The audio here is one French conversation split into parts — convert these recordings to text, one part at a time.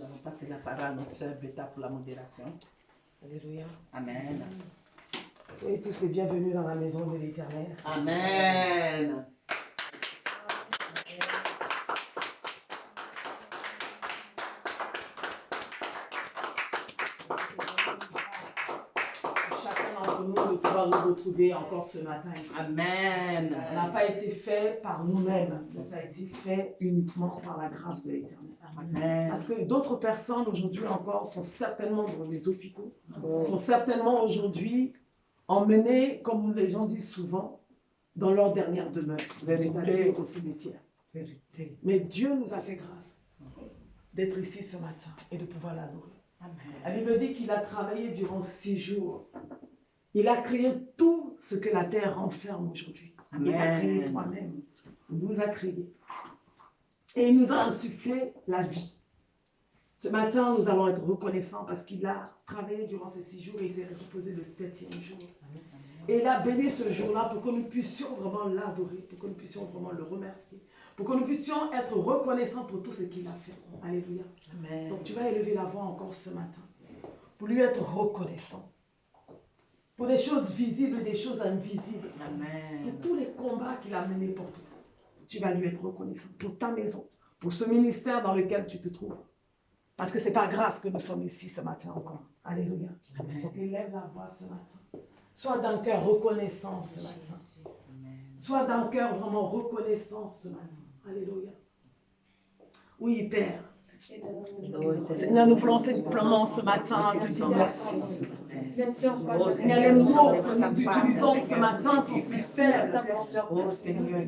allons passer la parole à notre sœur Beta pour la modération. Alléluia. Amen. Soyez tous les bienvenus dans la maison de l'Éternel. Amen. Chacun d'entre nous de pouvoir nous retrouver encore ce matin ici. Amen. Ça n'a pas été fait par nous-mêmes, mais ça a été fait uniquement par la grâce de l'Éternel. Amen. Parce que d'autres personnes aujourd'hui encore sont certainement dans les hôpitaux, sont certainement aujourd'hui emmenées, comme les gens disent souvent, dans leur dernière demeure, c'est-à-dire au cimetière. Vérité. Mais Dieu nous a fait grâce d'être ici ce matin et de pouvoir l'adorer. La Bible dit qu'il a travaillé durant 6 jours. Il a créé tout ce que la terre renferme aujourd'hui. Il t'a créé toi-même. Il nous a créés. Et il nous a insufflé la vie. Ce matin, nous allons être reconnaissants parce qu'il a travaillé durant ces 6 jours et il s'est reposé le 7e jour. Et il a béni ce jour-là pour que nous puissions vraiment l'adorer, pour que nous puissions vraiment le remercier, pour que nous puissions être reconnaissants pour tout ce qu'il a fait. Alléluia. Amen. Donc tu vas élever la voix encore ce matin pour lui être reconnaissant. Pour des choses visibles et des choses invisibles. Amen. Pour tous les combats qu'il a menés pour toi. Tu vas lui être reconnaissant pour ta maison, pour ce ministère dans lequel tu te trouves. Parce que c'est par grâce que nous sommes ici ce matin encore. Alléluia. Amen. Donc élève la voix ce matin. Sois d'un cœur reconnaissant ce matin. Amen. Sois d'un cœur vraiment reconnaissant ce matin. Alléluia. Oui, Père. Seigneur, nous voulons simplement ce matin te dire merci. Seigneur, les mots que nous utilisons ce matin sont si faibles. Oh Seigneur,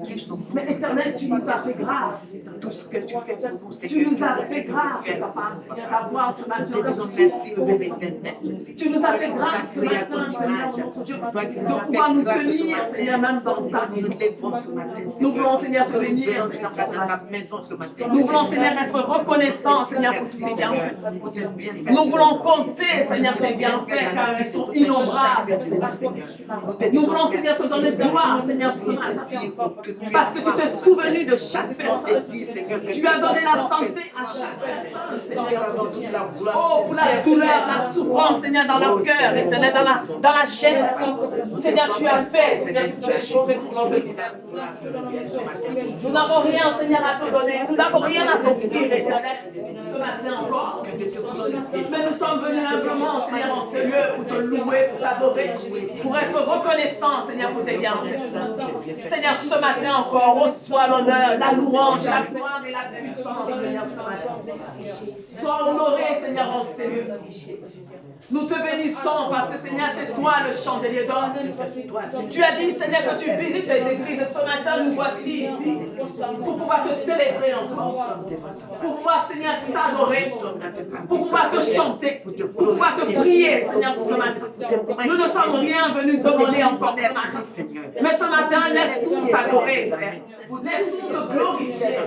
Mais Éternel, tu nous as fait grâce. tout ce que tu fais pour nous, Seigneur. Tu nous as fait grâce, Papa, Seigneur, d'avoir ce matin. Nous te disons merci, Père éternel. Tu nous as fait grâce ce matin, Seigneur, notre Dieu, de pouvoir nous tenir, Seigneur, même dans ta maison. Nous voulons, Seigneur, te bénir. Nous voulons, Seigneur, être reconnaissants, Seigneur, pour tous tes bienfaits. Nous voulons compter, Seigneur, tes bienfaits, car ils sont innombrables. Nous voulons, Seigneur, te donner gloire, Seigneur, ce matin. Parce que tu t'es souvenu de chaque personne. Tu as donné la santé à chaque personne, Seigneur. Oh, pour la douleur, la souffrance, Seigneur, dans leur cœur, et Seigneur, dans la chair. Seigneur, tu as fait, Seigneur, tu as sauvé pour notre univers. Nous n'avons rien, Seigneur, à te donner. Nous n'avons rien à t'offrir, Éternel, ce matin encore. Mais nous sommes venus humblement, Seigneur, en ce lieu pour te louer, pour t'adorer, pour être reconnaissant, Seigneur, pour tes bienfaits. Seigneur, ce matin encore, reçois l'honneur, la louange, la gloire et la puissance, Seigneur, ce matin. Sois honoré, Seigneur, en ces lieux. Nous te bénissons parce que, Seigneur, c'est toi le chandelier d'or. Tu as dit, Seigneur, que tu visites les églises. Et ce matin, nous voici ici pour pouvoir te célébrer encore. Pour pouvoir, Seigneur, t'adorer. Pour pouvoir te chanter. Pour pouvoir te prier, Seigneur, ce matin. Nous ne sommes rien venus demander encore ce matin. Mais ce matin, laisse-nous t'adorer, Père. Laisse-nous te glorifier.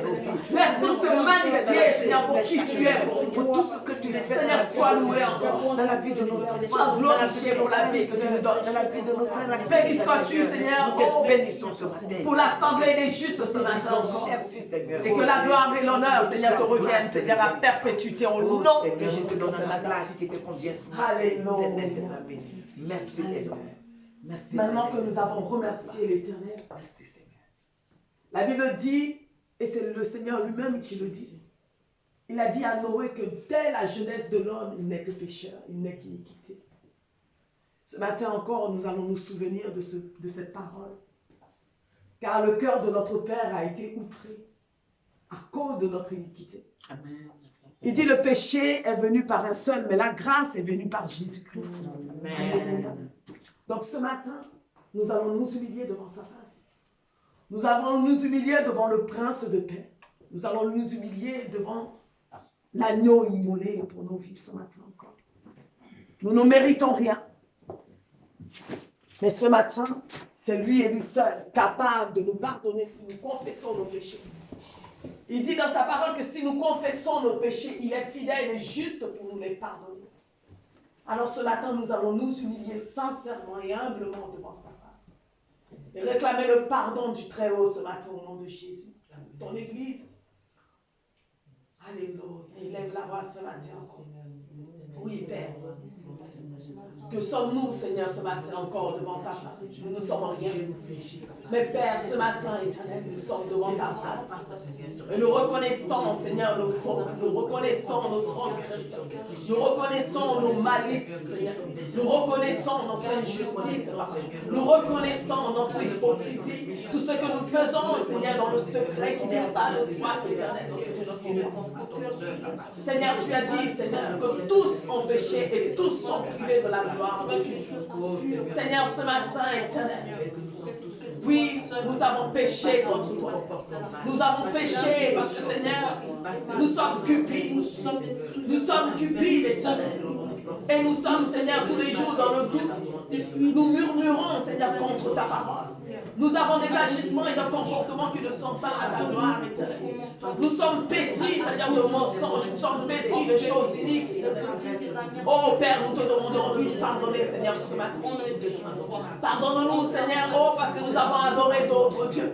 Laisse-nous te magnifier, Seigneur, pour qui tu es. Pour tout ce que tu es. Seigneur, sois loué encore. Dans la vie de nos enfants. Sois glorifié pour la vie que tu nous donnes. Dans la vie de nos frères. Béni sois-tu, Seigneur. Oh, bénissons ce matin. Pour l'assemblée des justes ce matin encore. Merci, Seigneur. Et que la gloire et l'honneur, Seigneur, te reviennent, Seigneur, à perpétuité au nom de Jésus. Je te donne la place qui te convient. Alléluia. Merci, Seigneur. Merci. Maintenant que nous avons remercié l'Éternel. Merci, Seigneur. La Bible dit, et c'est le Seigneur lui-même qui le dit, il a dit à Noé que dès la jeunesse de l'homme, il n'est que pécheur, il n'est qu'iniquité. Ce matin encore, nous allons nous souvenir de cette parole. Car le cœur de notre Père a été outré à cause de notre iniquité. Amen. Il dit le péché est venu par un seul, mais la grâce est venue par Jésus-Christ. Amen. Donc ce matin, nous allons nous humilier devant sa face. Nous allons nous humilier devant le prince de paix. Nous allons nous humilier devant l'agneau immolé pour nos vies ce matin encore. Nous ne méritons rien. Mais ce matin, c'est lui et lui seul capable de nous pardonner si nous confessons nos péchés. Il dit dans sa parole que si nous confessons nos péchés, il est fidèle et juste pour nous les pardonner. Alors ce matin, nous allons nous humilier sincèrement et humblement devant sa face. Et réclamer le pardon du Très-Haut ce matin au nom de Jésus. Ton Église, alléluia, élève gloire ce matin encore. Oui, Père. Que sommes-nous, Seigneur, ce matin encore devant ta face? Nous ne sommes rien. Mais Père, ce matin, éternel, nous sommes devant ta face. Et nous reconnaissons, Seigneur, nos fautes. Nous reconnaissons nos transgressions. Nous reconnaissons nos malices, Seigneur. Nous reconnaissons notre injustice. Nous reconnaissons notre hypocrisie. Tout ce que nous faisons, Seigneur, dans le secret qui n'est pas de toi, éternel. Seigneur, tu as dit, Seigneur, que tous ont péché et tous sont privés de la gloire de Dieu. Seigneur, ce matin, éternel, oui, nous avons péché contre toi. Nous avons péché parce que, Seigneur, nous sommes cupides. Nous sommes cupides, éternel. Et nous sommes, Seigneur, tous les jours dans le doute. Nous murmurons, Seigneur, contre ta parole. Nous avons des agissements et des comportements qui ne sont pas à ta gloire, éternel. Nous sommes pétris, Seigneur, de mensonges. Nous sommes pétris de choses iniques. Oh Père, nous te demandons de nous pardonner, Seigneur, ce matin. Pardonne-nous, Seigneur, oh, parce que nous avons adoré d'autres dieux.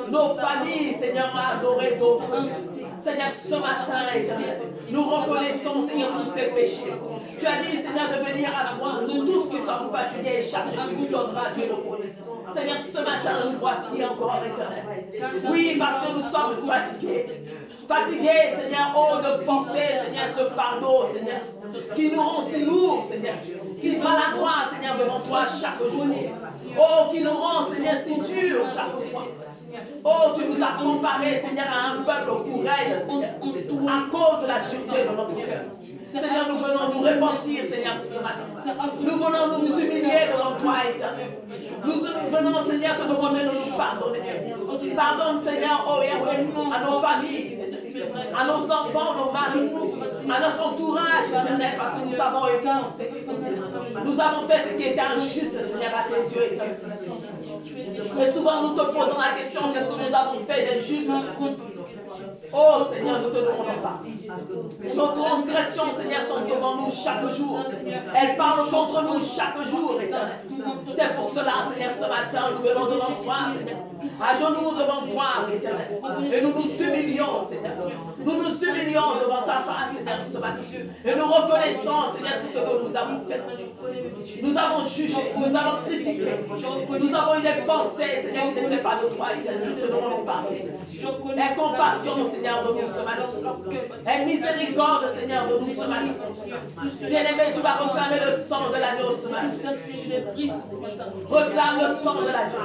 Nos familles, Seigneur, ont adoré d'autres dieux. Seigneur, ce matin, nous reconnaissons, Seigneur, tous ces péchés. Tu as dit, Seigneur, de venir à toi, nous tous qui sommes fatigués et chargés, tu nous donneras Dieu le repos. Seigneur, ce matin, nous voici encore, éternel. Oui, parce que nous sommes fatigués. Fatigués, Seigneur, oh, de porter, Seigneur, ce fardeau, Seigneur, qui nous rend si lourds, Seigneur, si maladroits, Seigneur, devant toi chaque jour. Oh, qui nous rend, Seigneur, si durs chaque fois. Oh, tu nous as comparé, Seigneur, à un peuple au courage, Seigneur, à cause de la dureté de notre cœur. Seigneur, nous venons nous repentir, Seigneur, ce matin. Nous venons nous humilier devant toi, éternel. Nous venons, Seigneur, te demander de nous pardonner. Pardonne, Seigneur, oh Yahweh, à nos familles, à nos enfants, nos maris, à notre entourage, éternel, parce que nous avons offensé. Nous avons fait ce qui était injuste, Seigneur, à tes yeux, éternel. Mais souvent, nous te posons la question, qu'est-ce que nous avons fait d'injuste? Oh Seigneur, nous te demandons pardon. Nos transgressions, Seigneur, sont devant nous chaque jour. Elles parlent contre nous chaque jour, éternel. C'est pour cela, Seigneur, ce matin, nous venons devant toi, Seigneur. À genoux devant toi, éternel. Et nous nous humilions, Seigneur. Nous nous humilions devant ta face, Seigneur, ce matin. Et nous reconnaissons, Seigneur, tout ce que nous avons fait. Nous avons jugé, nous avons critiqué. Nous avons eu des pensées, Seigneur, qui n'étaient pas de toi, éternel. Nous te demandons pardon. Aie compassion, Seigneur, de nous ce matin. Aie miséricorde, Seigneur, de nous ce matin. Bien-aimé, tu vas réclamer le sang de l'agneau ce matin. Réclame le sang de l'agneau.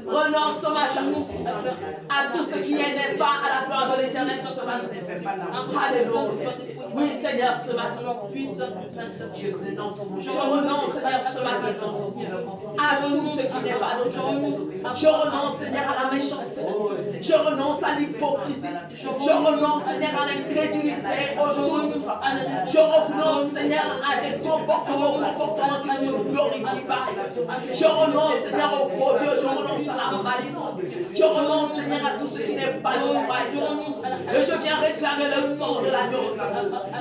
Renonce ce matin à tout ce qui n'est pas à la gloire de l'Éternel ce matin. Alléluia. Oui, Seigneur, ce matin. Je renonce, Seigneur, ce matin à tout ce qui n'est pas de toi. Je renonce, Seigneur, à la méchanceté. Je renonce à l'hypocrisie. Je renonce, Seigneur, à l'incrédulité, au doute. Je renonce, Seigneur, à des comportements qui ne me glorifient pas. Je renonce, Seigneur, au faux Dieu. Je renonce à la malice. Je renonce, Seigneur, à tout ce qui n'est pas de toi. Et je viens réclamer le sang de l'agneau.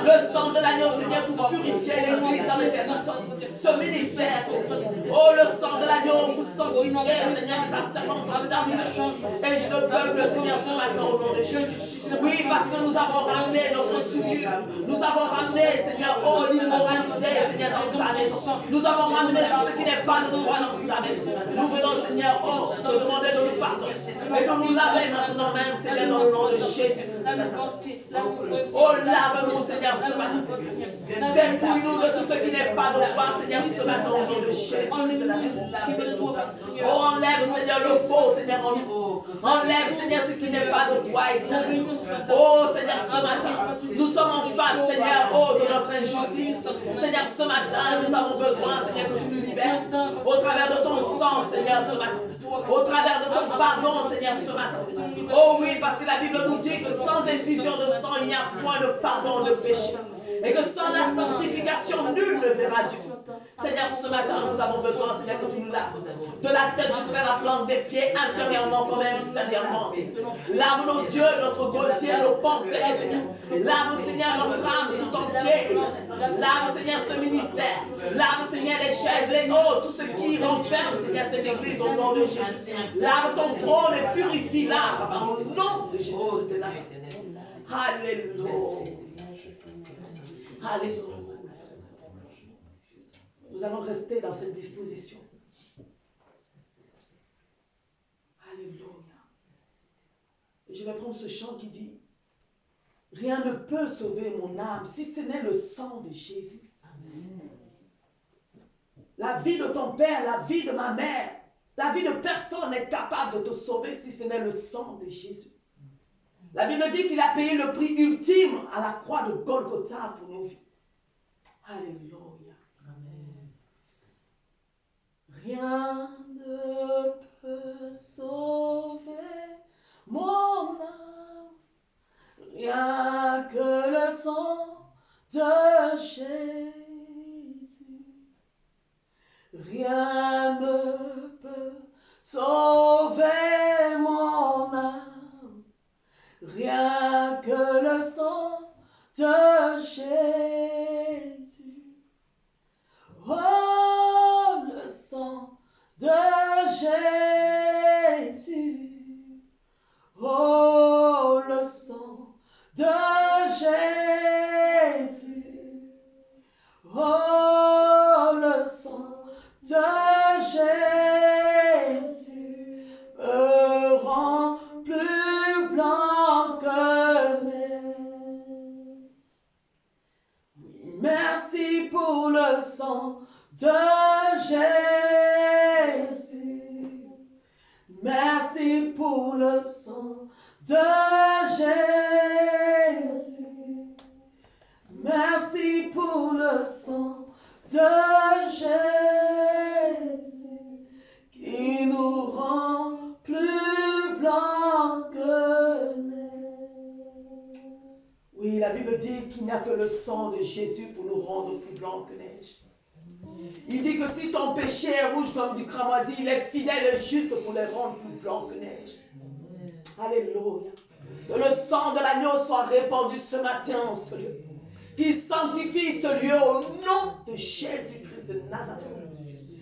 Le sang de l'agneau, Seigneur, pour purifier l'église dans les personnes. Ce ministère, oh, le sang de l'agneau pour sanctifier, Seigneur, ta servante, et je le peuple, Seigneur, ce matin au nom de Jésus. Oui, parce que nous avons ramené notre souillure. Nous avons ramené, Seigneur, oh, l'immoralité, Seigneur, dans ta maison. Nous avons ramené ce qui n'est pas de toi dans ta maison. Nous venons, Seigneur, oh, te demander de nous pardonner. Et de nous laver maintenant même, Seigneur, dans le nom de Jésus. Oh, lave-nous, Seigneur, ce matin. Dépouille-nous de tout ce qui n'est pas de toi, Seigneur, ce matin, au nom de Jésus. Oh, enlève, Seigneur, le faux, Seigneur, en nous. Enlève, Seigneur, ce qui n'est pas de toi, éternel. Oh, Seigneur, ce matin, nous sommes en face, Seigneur, oh, de notre injustice. Seigneur, ce matin, nous avons besoin, Seigneur, que tu nous libères. Au travers de ton sang, Seigneur, ce matin. Au travers de ton pardon, Seigneur, ce matin. Oh oui, parce que la Bible nous dit que sans effusion de sang, il n'y a point de pardon de péché. Et que sans la sanctification, nul ne verra Dieu. Seigneur, ce matin, nous avons besoin, Seigneur, que tu nous laves. De la tête jusqu'à la plante des pieds, intérieurement comme extérieurement. Lave nos yeux, notre gosier, nos pensées, Seigneur. Lave, Seigneur, notre âme tout entier. Lave, Seigneur, ce ministère. Lave, Seigneur, les chaises, les hauts, tout ce qui renferme, Seigneur, cette église au nom de Jésus. Lave ton trône et purifie-la, Papa, au nom de Jésus. Alléluia. Alléluia. Nous allons rester dans cette disposition. Alléluia. Et je vais prendre ce chant qui dit, rien ne peut sauver mon âme si ce n'est le sang de Jésus. Amen. La vie de ton père, la vie de ma mère, la vie de personne n'est capable de te sauver si ce n'est le sang de Jésus. La Bible dit qu'il a payé le prix ultime à la croix de Golgotha pour nos vies. Alléluia. Amen. Rien ne peut sauver mon âme, rien que le sang de Jésus. Rien ne peut sauver mon âme, rien que le sang de Jésus. Oh, le sang de Jésus. Oh, le sang de Jésus. Oh, le sang de Jésus me rend plus blanc que neige. Oui, merci pour le sang de Jésus. Merci pour le sang de Jésus. Merci pour le sang de Jésus qui nous rend plus blancs que neige. Oui, la Bible dit qu'il n'y a que le sang de Jésus pour nous rendre plus blancs que neige. Il dit que si ton péché est rouge comme du cramoisi, il est fidèle et juste pour les rendre plus blancs que neige. Alléluia. Que le sang de l'agneau soit répandu ce matin en ce lieu. Qui sanctifie ce lieu au nom de Jésus-Christ de Nazareth.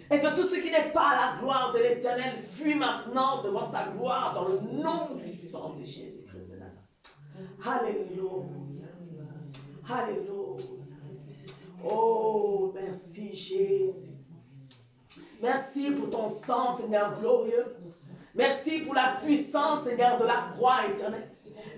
Et que tout ce qui n'est pas la gloire de l'Éternel fuit maintenant devant sa gloire dans le nom puissant de Jésus-Christ de Nazareth. Alléluia. Alléluia. Oh, merci Jésus. Merci pour ton sang, Seigneur glorieux. Merci pour la puissance, Seigneur, de la croix éternelle.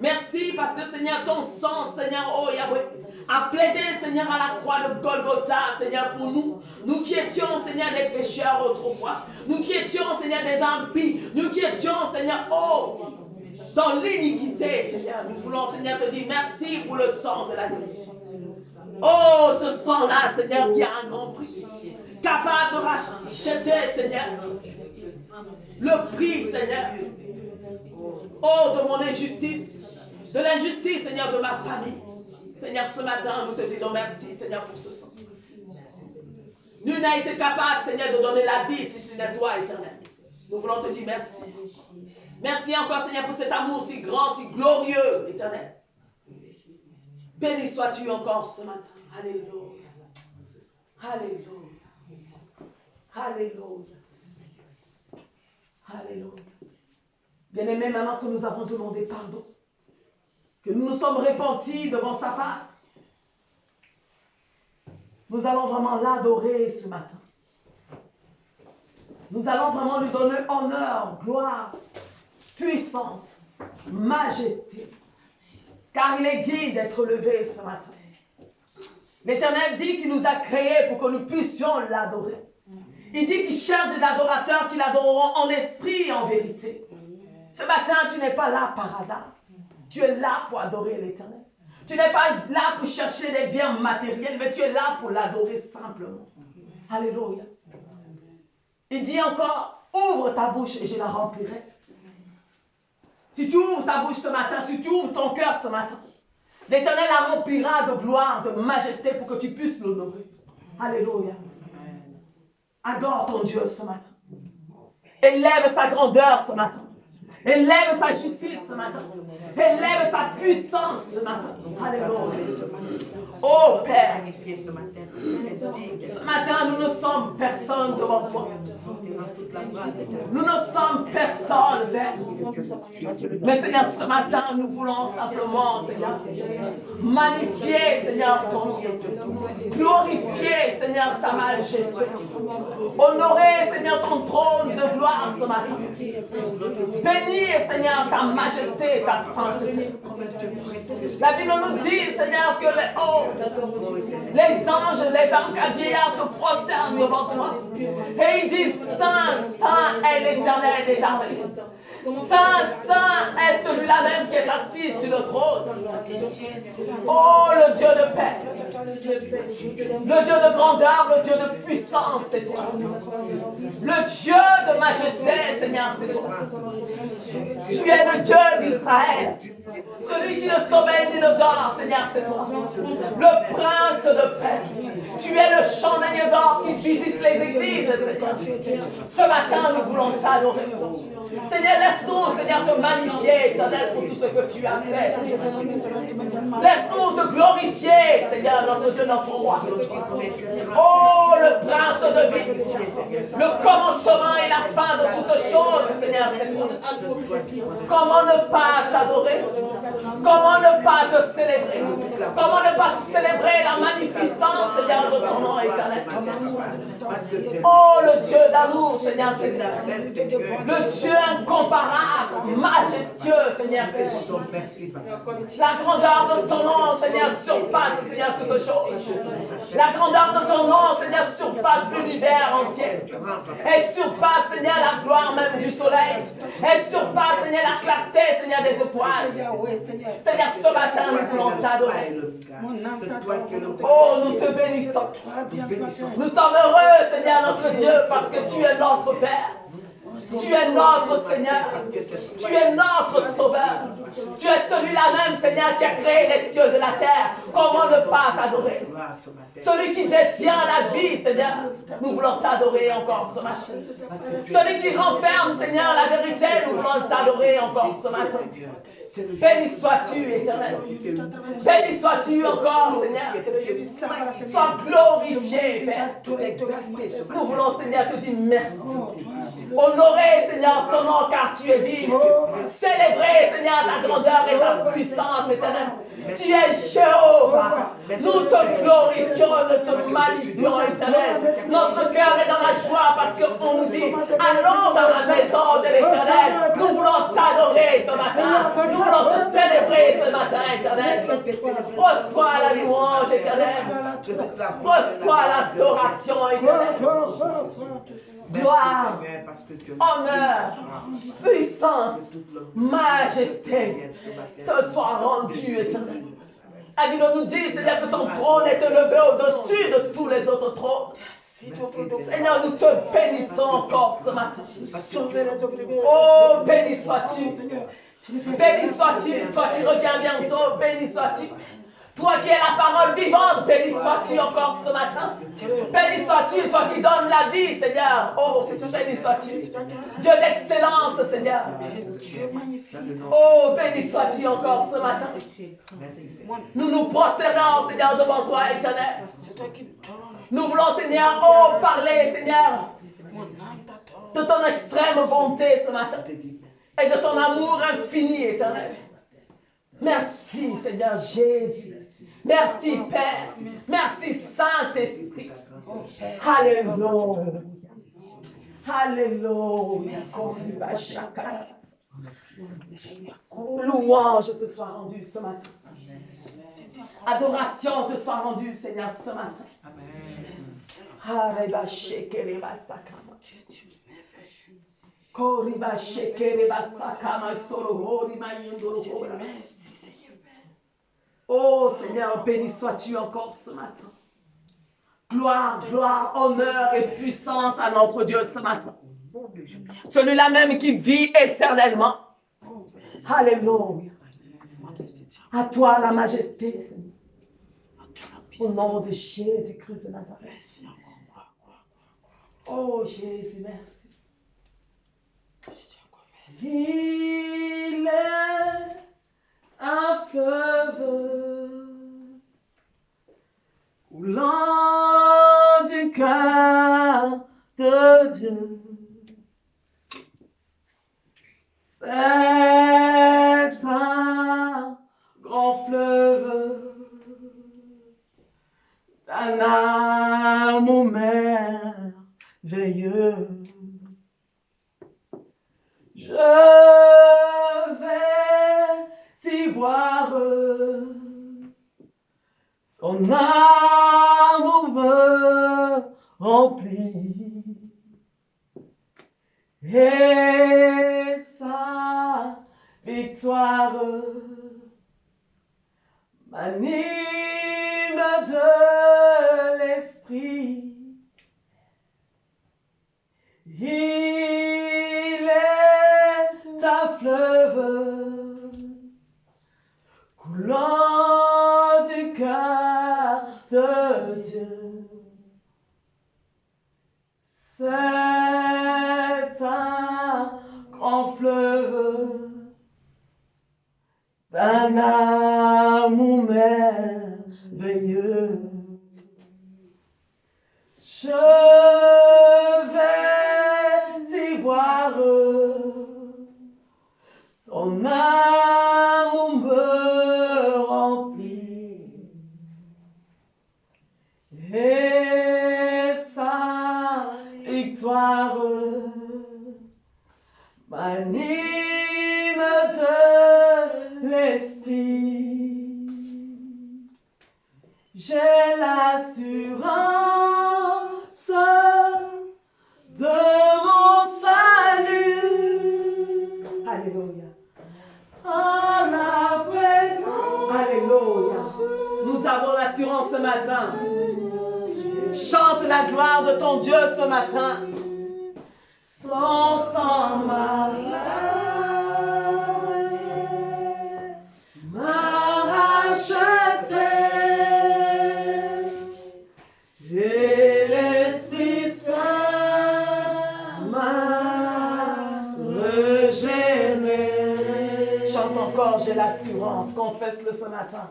Merci parce que, Seigneur, ton sang, Seigneur, oh Yahweh, a plaidé, Seigneur, à la croix de Golgotha, Seigneur, pour nous. Nous qui étions, Seigneur, des pécheurs autrefois. Nous qui étions, Seigneur, des impies. Nous qui étions, Seigneur, oh, dans l'iniquité, Seigneur. Nous voulons, Seigneur, te dire merci pour le sang de l'agneau. Oh, ce sang-là, Seigneur, qui a un grand prix. Capable de racheter, Seigneur, le prix, Seigneur. Oh, de mon injustice. De l'injustice, Seigneur, de ma famille. Seigneur, ce matin, nous te disons merci, Seigneur, pour ce sang. Nul n'a été capable, Seigneur, de donner la vie si ce n'est toi, éternel. Nous voulons te dire merci. Merci encore, Seigneur, pour cet amour si grand, si glorieux, éternel. Béni sois-tu encore ce matin. Alléluia. Alléluia. Alléluia. Alléluia. Bien-aimés, maintenant que nous avons demandé pardon, que nous nous sommes repentis devant sa face, nous allons vraiment l'adorer ce matin. Nous allons vraiment lui donner honneur, gloire, puissance, majesté, car il est digne d'être levé ce matin. L'Éternel dit qu'il nous a créés pour que nous puissions l'adorer. Il dit qu'il cherche des adorateurs qui l'adoreront en esprit et en vérité. Ce matin, tu n'es pas là par hasard. Tu es là pour adorer l'Éternel. Tu n'es pas là pour chercher des biens matériels, mais tu es là pour l'adorer simplement. Alléluia. Il dit encore, ouvre ta bouche et je la remplirai. Si tu ouvres ta bouche ce matin, si tu ouvres ton cœur ce matin, l'Éternel la remplira de gloire, de majesté pour que tu puisses l'honorer. Alléluia. Adore ton Dieu ce matin. Élève sa grandeur ce matin. Élève sa justice ce matin. Élève sa puissance ce matin. Alléluia. Oh Père, ce matin nous ne sommes personne devant toi. Nous ne sommes personne, Père. Mais Seigneur, ce matin, nous voulons simplement, Seigneur, magnifier, Seigneur, ton nom. Glorifier, Seigneur, ta majesté. Honorer, Seigneur, ton trône de gloire ce matin. Bénir, Seigneur, ta majesté, ta sainteté. La Bible nous dit, Seigneur, que les anges, les 24 vieillards se prosternent devant toi. Et ils disent, Saint, Saint est l'Éternel des armées. Saint, Saint est celui-là même qui est assis sur le trône. Oh, le Dieu de paix. Le Dieu de grandeur, le Dieu de puissance, c'est toi. Le Dieu de majesté, Seigneur, c'est toi. Tu es le Dieu d'Israël. Celui qui ne sommeille ni ne dort, Seigneur, c'est toi. Le prince de paix. Tu es le chandelier d'or qui visite les églises, Seigneur. Ce matin, nous voulons t'adorer. Seigneur, laisse-nous, Seigneur, te magnifier, Éternel, pour tout ce que tu as fait. Laisse-nous te glorifier, Seigneur, notre Dieu, notre roi. Oh, le prince de vie, le commencement et la fin de toutes choses, Seigneur, c'est toi. Comment ne pas t'adorer? Comment ne pas te célébrer? Comment ne pas célébrer la magnificence, Seigneur, de ton nom éternel? Oh, le Dieu d'amour, Seigneur, c'est toi. Le Dieu incomparable, majestueux, Seigneur, c'est toi. La grandeur de ton nom, Seigneur, surpasse, Seigneur, toutes choses. La grandeur de ton nom, Seigneur, surpasse l'univers entier. Elle surpasse, Seigneur, la gloire même du soleil. Elle surpasse, Seigneur, la clarté, Seigneur, des étoiles. Seigneur, ce matin, nous voulons t'adorer. Oh, nous te bénissons. Nous sommes heureux, Seigneur, notre Dieu, parce que tu es notre Père. Tu es notre Seigneur. Tu es notre Sauveur. Tu es celui-là même, Seigneur, qui a créé les cieux et la terre. Comment ne pas t'adorer? Celui qui détient la vie, Seigneur. Nous voulons t'adorer encore ce matin. Celui qui renferme, Seigneur, la vérité, nous voulons t'adorer encore ce matin. Béni sois-tu, Éternel. Béni sois-tu encore, Seigneur. Sois glorifié, Père. Nous voulons, Seigneur, te dire merci. Honorer, Seigneur, ton nom, car tu es digne. Célébrer, Seigneur, ta grandeur et ta puissance, Éternel. Tu es Jéhovah. Nous te glorifions, nous te magnifions, Éternel. Notre cœur est dans la joie parce qu'on nous dit, allons dans la maison de l'Éternel. Nous voulons t'adorer ce matin. Nous voulons te célébrer ce matin, Éternel. Reçois la louange, Éternel. Reçois l'adoration, Éternel. Gloire, honneur, puissance, majesté te soit rendue, Éternel. La Bible nous dit, Seigneur, que ton trône est élevé au-dessus de tous les autres trônes. Seigneur, nous te bénissons encore ce matin. Oh, béni sois-tu. Béni sois-tu, toi qui reviens bientôt, béni sois-tu. Toi qui es la parole vivante, béni sois-tu encore ce matin. Béni sois-tu, toi qui donnes la vie, Seigneur. Oh, béni sois-tu. Dieu d'excellence, Seigneur. Oh, béni sois-tu encore ce matin. Nous nous prosternons, Seigneur, devant toi, Éternel. Nous voulons, Seigneur, oh, parler, Seigneur, de ton extrême bonté ce matin et de ton amour infini, Éternel. Merci, Seigneur Jésus. Merci, Père. Merci, Saint-Esprit. Alléluia. Alléluia. Louange te soit rendue ce matin. Adoration te soit rendue, Seigneur, ce matin. Amen. Oh Seigneur, béni sois-tu encore ce matin. Gloire, gloire, honneur et puissance à notre Dieu ce matin. Celui-là même qui vit éternellement. Alléluia. À toi la majesté, Seigneur. Au nom de Jésus-Christ de Nazareth. Oh Jésus, merci. Il est un fleuve coulant du cœur de Dieu. d'un amour merveilleux. Je vais y boire son amour me remplit et sa victoire m'anime de l'esprit. Il est un fleuve coulant du cœur de Dieu. C'est un grand fleuve d'un amour merveilleux. Je vais y boire son amour me remplit et sa victoire m'anime de l'esprit. J'ai l'assurance de mon salut. Alléluia. En la présence. Alléluia. Nous avons l'assurance ce matin. Chante la gloire de ton Dieu ce matin. Son sang m'a racheté et l'Esprit Saint m'a régénéré. Chante encore, j'ai l'assurance, confesse-le ce matin.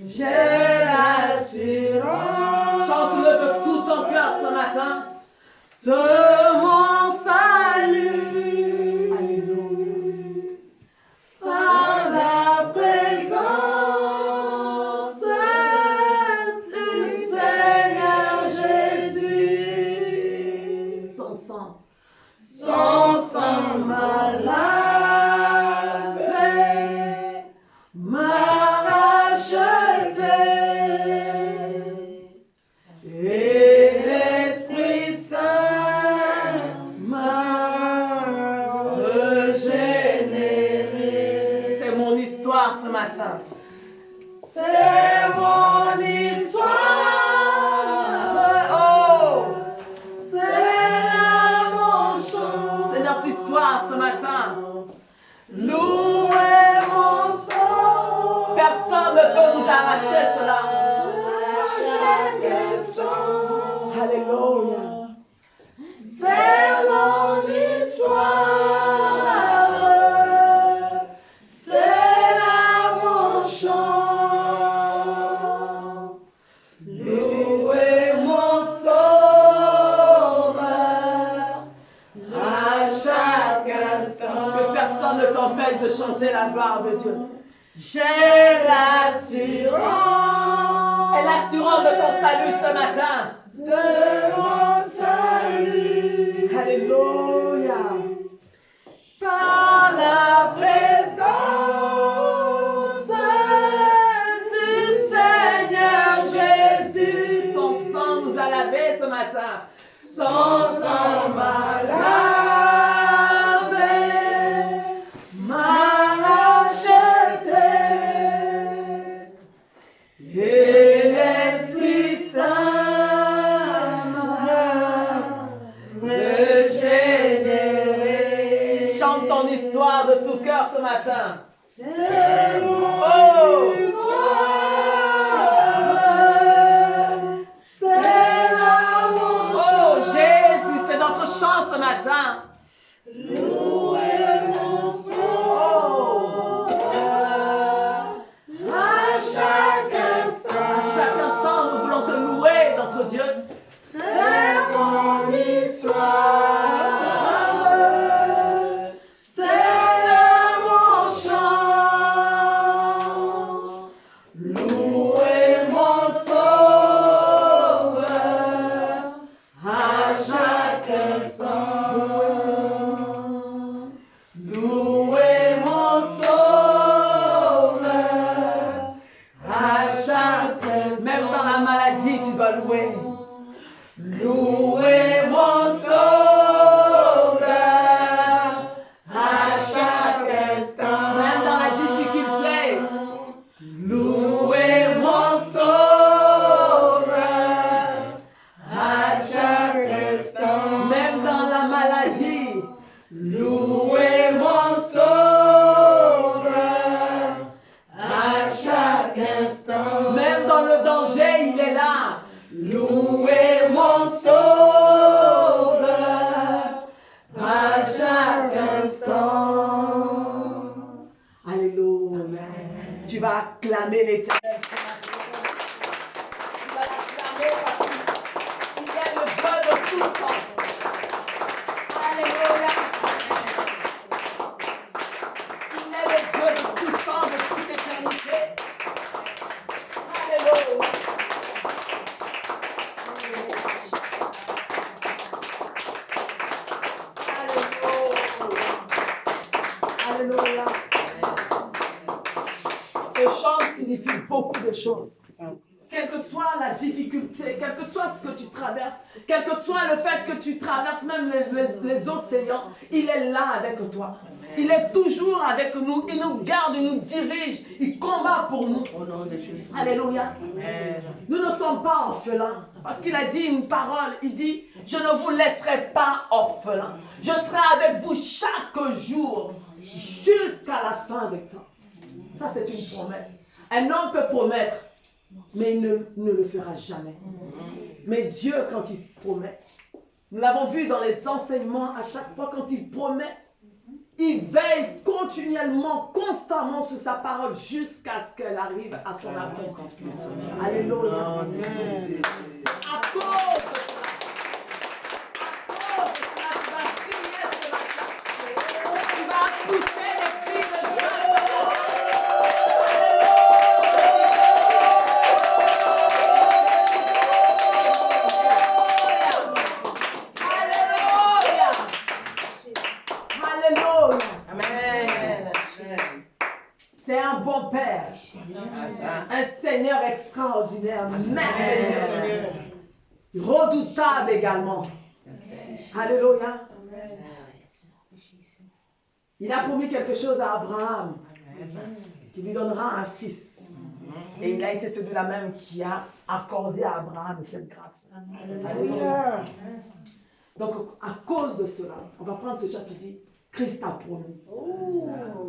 J'ai l'assurance. Chante-le de tout ton cœur ce matin. De mon salut. Alléluia. Par la présence du Seigneur Jésus. Son sang m'a lavé, m'a racheté. Et l'Esprit Saint m'a régénéré. C'est mon histoire ce matin. C'est mon histoire. Oh, c'est là mon chant. C'est notre histoire ce matin. Louez mon sang. Personne ne peut nous arracher cela. Alléluia. C'est mon histoire. C'est là mon chant. Louez mon sauveur à chaque instant. Que personne ne t'empêche de chanter la gloire de Dieu. J'ai l'assurance. Et l'assurance de ton salut ce matin. De mon salut. Alléluia. Par la présence du Seigneur Jésus. Son sang nous a lavés ce matin. Son sang m'a lavé, m'a racheté. Et l'Esprit Saint m'a régénéré. Chante ton histoire de tout cœur ce matin. C'est mon histoire. C'est là mon chant. Oh Jésus, c'est notre chant ce matin. Louez mon sauveur à chaque instant. À chaque instant, nous voulons te louer, notre Dieu. C'est mon histoire. C'est là mon chant. Même dans la maladie, tu dois louer. Louez mon Sauveur à chaque instant. Même dans la difficulté. Louez mon Sauveur à chaque instant. Même dans la maladie. Louez mon Sauveur à chaque instant. Même dans le danger, il est là. Louez mon Sauveur à chaque instant. Alléluia. Tu vas acclamer l'Éternel. Tu vas l'acclamer parce qu'il est le Dieu de tout temps. Alléluia. Il est le Dieu de tout temps, de toute éternité. Alléluia. Alléluia. Ce chant signifie beaucoup de choses. Quelle que soit la difficulté, quel que soit ce que tu traverses, quel que soit le fait que tu traverses même les océans, il est là avec toi. Il est toujours avec nous. Il nous garde, il nous dirige. Il combat pour nous. Alléluia. Nous ne sommes pas orphelins. Parce qu'il a dit une parole. Il dit, je ne vous laisserai pas orphelins. Je serai avec vous chaque jour jusqu'à la fin des temps. Ça, c'est une promesse. Un homme peut promettre, mais il ne le fera jamais. Mais Dieu, quand il promet, nous l'avons vu dans les enseignements, à chaque fois quand il promet, il veille continuellement, constamment sur sa parole jusqu'à ce qu'elle arrive à son accomplissement. Alléluia. À cause de cela, tu vas crier ce matin. Tu vas pousser les cris de joie. C'est un bon Père, un Seigneur extraordinaire, merveilleux, redoutable également. Alléluia. Il a promis quelque chose à Abraham, qui lui donnera un fils. Et il a été celui-là même qui a accordé à Abraham cette grâce. Alléluia. Donc, à cause de cela, on va prendre ce chant qui dit Christ a promis.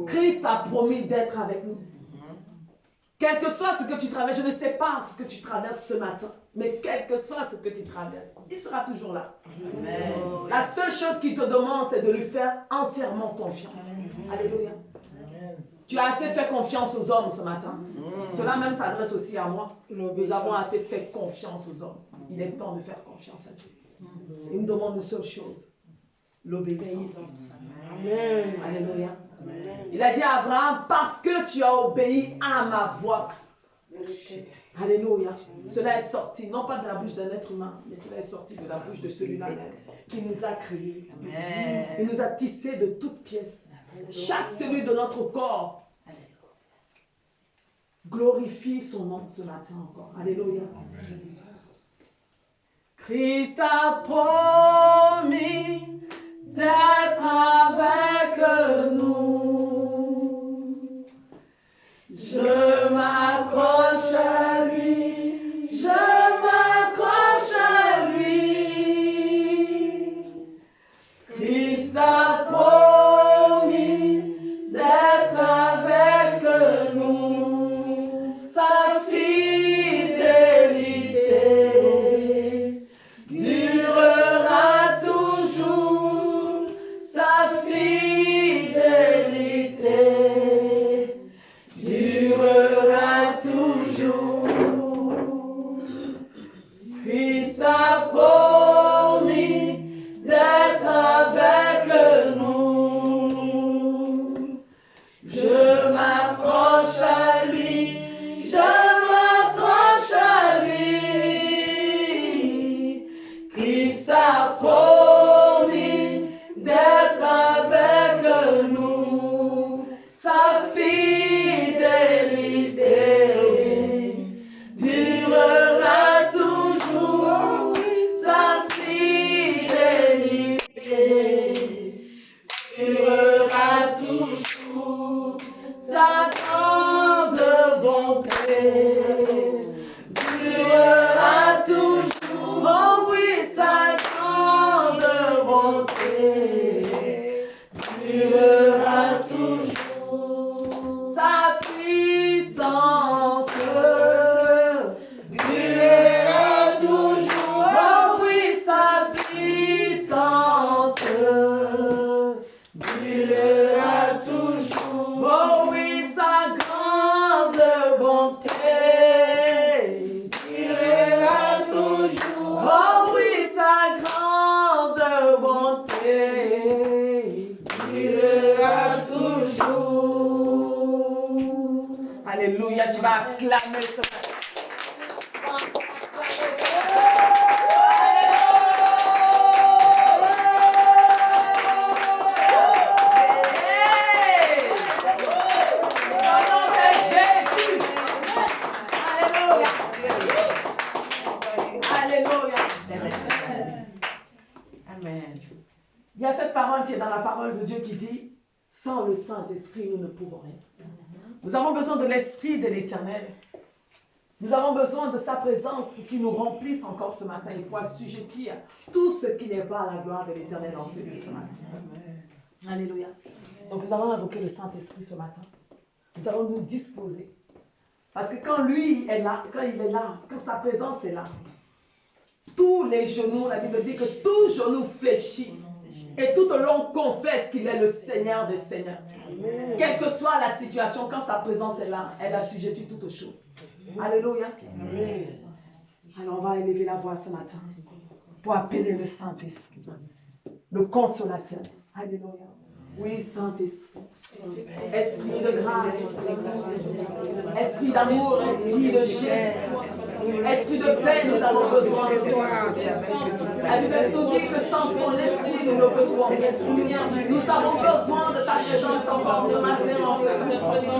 Christ a promis d'être avec nous. Quel que soit ce que tu traverses, je ne sais pas ce que tu traverses ce matin, mais quel que soit ce que tu traverses, il sera toujours là. Amen. La seule chose qu'il te demande, c'est de lui faire entièrement confiance. Alléluia. Amen. Tu as assez fait confiance aux hommes ce matin. Cela même s'adresse aussi à moi. Nous avons assez fait confiance aux hommes. Il est temps de faire confiance à Dieu. Il nous demande une seule chose, l'obéissance. Amen. Alléluia. Amen. Il a dit à Abraham, parce que tu as obéi à ma voix. Alléluia. Cela est sorti, non pas de la bouche d'un être humain, mais cela est sorti de la bouche de celui-là même qui nous a créés. Amen. Il nous a tissés de toutes pièces. Chaque cellule de notre corps glorifie son nom ce matin encore. Alléluia. Amen. Christ a promis d'être avec nous. Je m'accroche à lui, je m'accroche à lui. Christ a promis d'être avec nous. Sa fidélité durera toujours, sa fidélité durera toujours. va acclamer ce matin. Il y a cette parole qui est dans la parole de Dieu qui dit, sans le Saint-Esprit, nous ne pouvons rien. Nous avons besoin de l'Esprit de l'Éternel. Nous avons besoin de sa présence pour qu'il nous remplisse encore ce matin et pour assujettir tout ce qui n'est pas à la gloire de l'Éternel en ce lieu ce matin. Alléluia. Donc nous allons invoquer le Saint-Esprit ce matin. Nous allons nous disposer. Parce que quand lui est là, quand il est là, quand sa présence est là, tous les genoux, la Bible dit que tout genou fléchit. Et tout au long confesse qu'il est le Seigneur des Seigneurs. Amen. Quelle que soit la situation, quand sa présence est là, elle assujettit toutes choses. Alléluia. Amen. Alors on va élever la voix ce matin pour appeler le Saint-Esprit, le Consolateur. Alléluia. Oui, Saint-Esprit. Esprit de grâce, esprit d'amour, esprit de chair, esprit de paix, nous avons besoin de toi. La Bible nous dit que sans ton esprit, nous ne pouvons rien. Nous avons besoin de ta présence encore ce matin.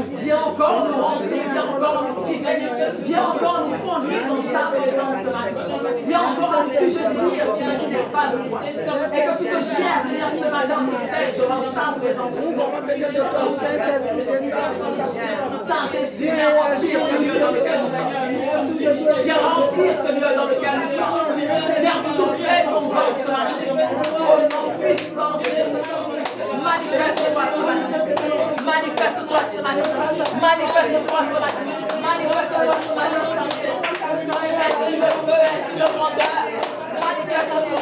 Viens encore nous remplir, viens encore nous guider, viens encore nous conduire dans ta présence ce matin. Viens encore assujettir ce qui n'est pas de toi. Et que tu te cherches, Seigneur, ce matin, nous pêche devant ta présence. Nous avons besoin de ton Saint-Esprit, viens remplir ce lieu dans lequel nous sommes. Viens remplir ce lieu dans lequel nous sommes. Viens souffler ton vent ce matin. Au nom puissant de Jésus. Manifeste-toi ce matin. Manifeste-toi ce matin. Manifeste-toi ce matin. Manifeste-toi ce matin. Esprit de feu, esprit de grandeur. Manifeste-toi.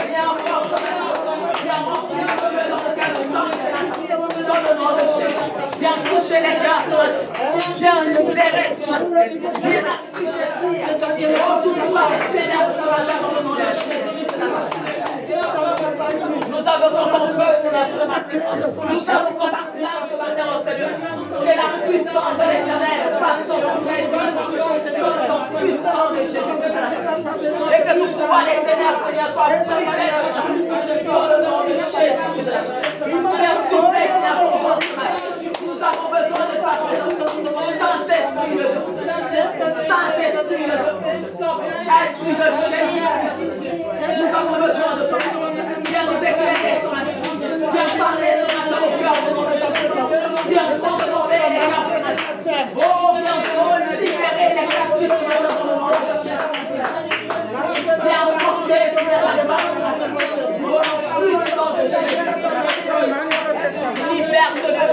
Viens encore ce matin. Viens remplir ce lieu dans lequel nous sommes ce matin. Dans le nom de Jésus. Viens toucher les cœurs ce matin. Viens nous éclairer ce matin. Viens assujettir. Oh, tout pouvoir est Seigneur ce matin dans le nom de Jésus. Nous avons ton feu, Seigneur, ce matin. Nous savons qu'on t'acclame ce matin au Seigneur. Que la puissance de l'Éternel passe sur ton cœur. Que le sang puissant de Jésus. Et que tout pouvoir des ténèbres, Seigneur, soit brisé dans le nom de Jésus. Viens souffler, Seigneur, pour nous ce matin. Nous avons besoin de ta présence. Saint-Esprit, Saint-Esprit, Esprit de Jésus. Nous avons besoin de toi. Viens nous éclairer ce matin. Viens parler ce matin au cœur de nos gens. Viens transformer les cœurs ce matin. Oh, viens libérer les captifs ce matin dans le nom de Jésus. Viens porter la gloire. Au nom puissant de Jésus. Libère ce lieu.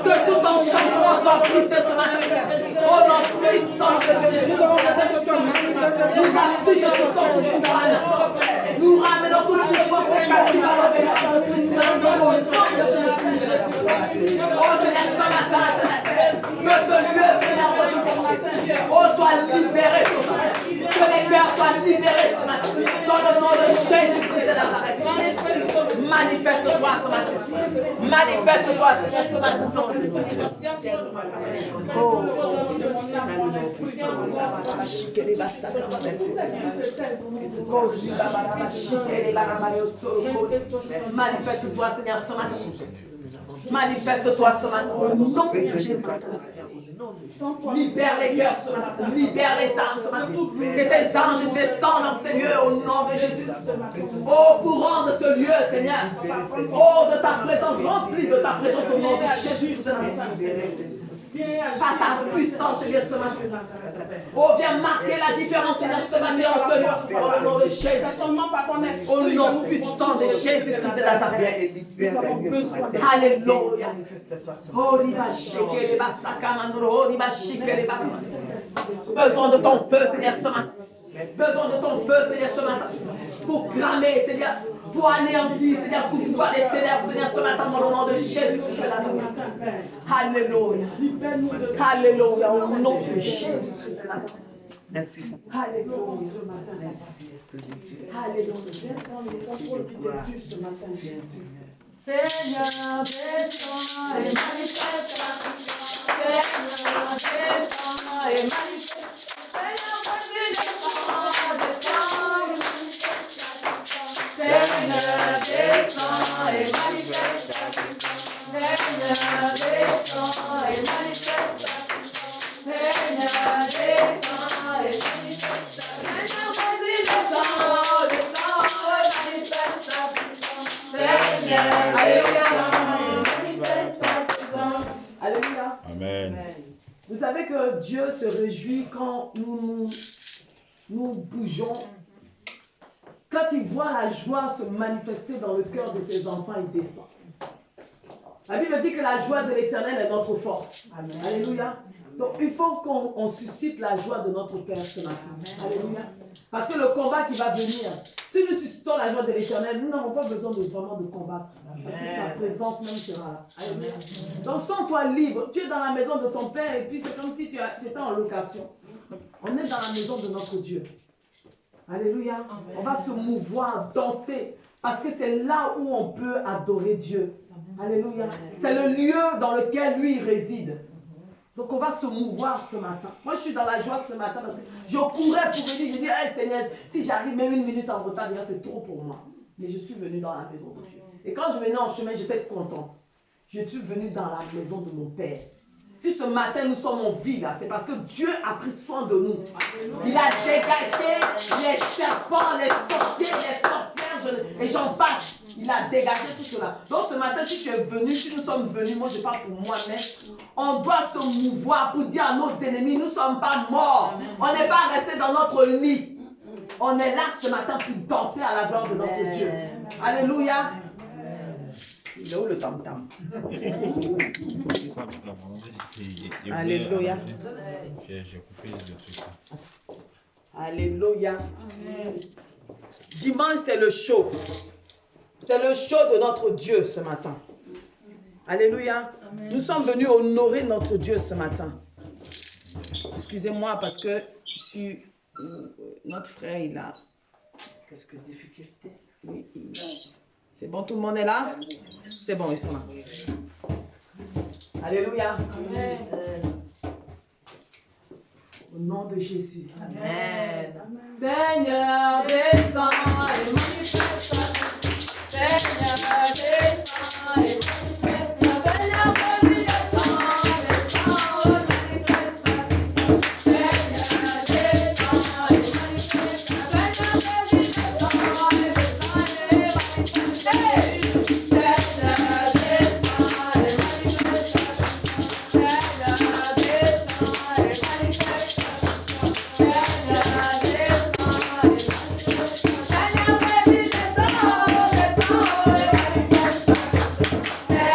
Que tout enchantement soit brisé ce matin. Au nom puissant de Jésus. Nous assujettons son pouvoir. Nous ramenons tout ce forfait qui va revenir. Dans le nom de Jésus. Oh Seigneur, ce matin, que ce lieu, Seigneur, oh, soit libéré ce matin. Que les cœurs soient libérés ce matin. Dans le nom de Jésus-Christ de Nazareth. Manifeste-toi ce matin. Manifeste-toi ce matin. Manifeste-toi, Seigneur, ce matin. Manifeste-toi ce matin. Au nom de Jésus. Libère les cœurs ce matin. Libère les âmes ce matin. Que tes anges descendent dans ces lieux au nom de Jésus. Oh, pour rendre ce lieu, Seigneur. Oh, de ta présence, rempli de ta présence au nom de Jésus ce matin. Par ta puissance, Seigneur, ce matin. Oh, viens marquer la différence, Seigneur, ce matin en ce lieu. Au nom de Jésus. Au nom puissant de Jésus-Christ de Nazareth. Alléluia. Oh, besoin de ton feu, Seigneur, ce matin. Besoin de ton feu, Seigneur, ce matin. Pour clamer, Seigneur. Pour anéantir, Seigneur, tout pouvoir des ténèbres, Seigneur, ce matin, dans le nom de Jésus-Christ de Nazareth. Alléluia. Alléluia. Au nom de Jésus-Christ de Nazareth. Merci, Seigneur. Alléluia ce matin. Merci, Esprit de Dieu. Alléluia. Laisse-moi le Merci, contrôle Esprit de de gloire. Dieu ce matin, Viens, Jésus. Seigneur. Seigneur, descends et manifeste ta puissance. Seigneur, descends et manifeste. Seigneur, vas-y, descends, descends et manifeste ta puissance. Seigneur, descends et manifeste ta puissance. Seigneur, descends et manifeste ta puissance. Seigneur, descends et manifeste ta puissance. Seigneur, vas-y, descends, descends et manifeste ta puissance. Seigneur, alléluia, alléluia. Amen. Vous savez que Dieu se réjouit quand nous bougeons. Quand il voit la joie se manifester dans le cœur de ses enfants, il descend. La Bible dit que la joie de l'Éternel est notre force. Amen. Alléluia. Donc il faut qu'on suscite la joie de notre Père ce matin. Alléluia. Parce que le combat qui va venir, si nous suscitons la joie de l'Éternel, nous n'avons pas besoin vraiment de combattre. Parce que sa présence même sera là. Alléluia. Donc sens-toi libre. Tu es dans la maison de ton Père et puis c'est comme si tu étais en location. On est dans la maison de notre Dieu. Alléluia. On va se mouvoir, danser. Parce que c'est là où on peut adorer Dieu. Alléluia. C'est le lieu dans lequel lui il réside. Donc on va se mouvoir ce matin. Moi je suis dans la joie ce matin parce que je courais pour venir. Je dis, hey Seigneur, si j'arrive même une minute en retard, c'est trop pour moi. Mais je suis venue dans la maison de Dieu. Et quand je venais en chemin, j'étais contente. Je suis venue dans la maison de mon Père. Si ce matin nous sommes en vie là, c'est parce que Dieu a pris soin de nous. Il a dégagé les serpents, les sorciers, les sorcières, et j'en passe. Il a dégagé tout cela. Donc ce matin, si tu es venu, si nous sommes venus, moi je parle pour moi-même, on doit se mouvoir pour dire à nos ennemis, nous ne sommes pas morts. On n'est pas resté dans notre lit. On est là ce matin pour danser à la gloire de notre Dieu. Alléluia. Il est où le tam-tam? Alléluia. J'ai coupé le truc. Alléluia. Dimanche, c'est le show. C'est le show de notre Dieu ce matin. Alléluia. Nous sommes venus honorer notre Dieu ce matin. Excusez-moi parce que notre frère, il a... Qu'est-ce que difficulté? Oui, c'est bon, tout le monde est là? C'est bon, ils sont là. Alléluia. Amen. Au nom de Jésus. Amen. Seigneur, descends et manifeste ta puissance. Seigneur, descends et manifeste ta puissance. Seigneur, vas-y, descends, descends et manifeste ta puissance. Seigneur, descends et manifeste ta puissance. Seigneur, vas-y, descends et manifeste ta puissance. Seigneur, descends et manifeste ta puissance. Seigneur, descends et manifeste ta puissance. Seigneur,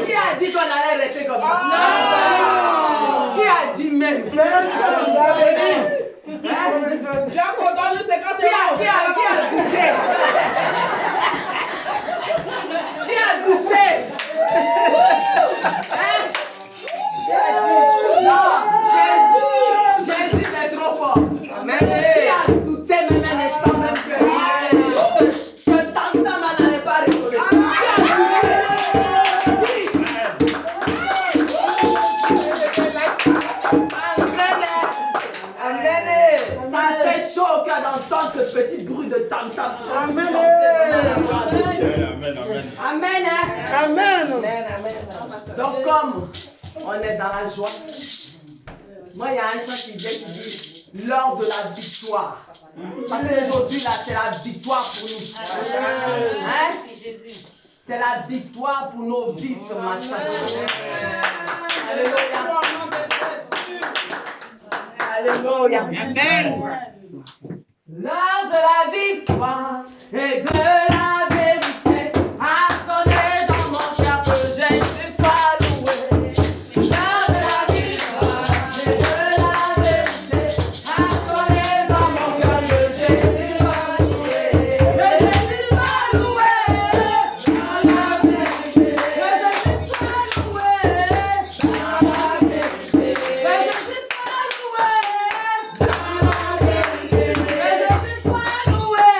Qui a dit qu'on allait rester comme ça? Qui a dit même? Qui a douté? Hein? Non, Jésus est trop fort. Qui a douté même un instant même que Tam-Tam n'allait pas rigoler? Ça fait chaud au cœur d'entendre ce petit bruit de tam-tam. Amen, amen. Amen, hein? Donc comme on est dans la joie, moi il y a un chant qui vient qui dit l'heure de la victoire. Parce qu'aujourd'hui là c'est la victoire pour nous. Hein? C'est la victoire pour nos vies ce matin. Alléluia. Alléluia. Amen. L'heure de la victoire et de la vérité a sonné dans mon cœur que Jésus soit loué. L'heure de la victoire et de la vérité a sonné dans mon cœur que Jésus soit loué. Que Jésus soit loué. Que Jésus soit loué. Que Jésus soit loué. Que Jésus soit loué.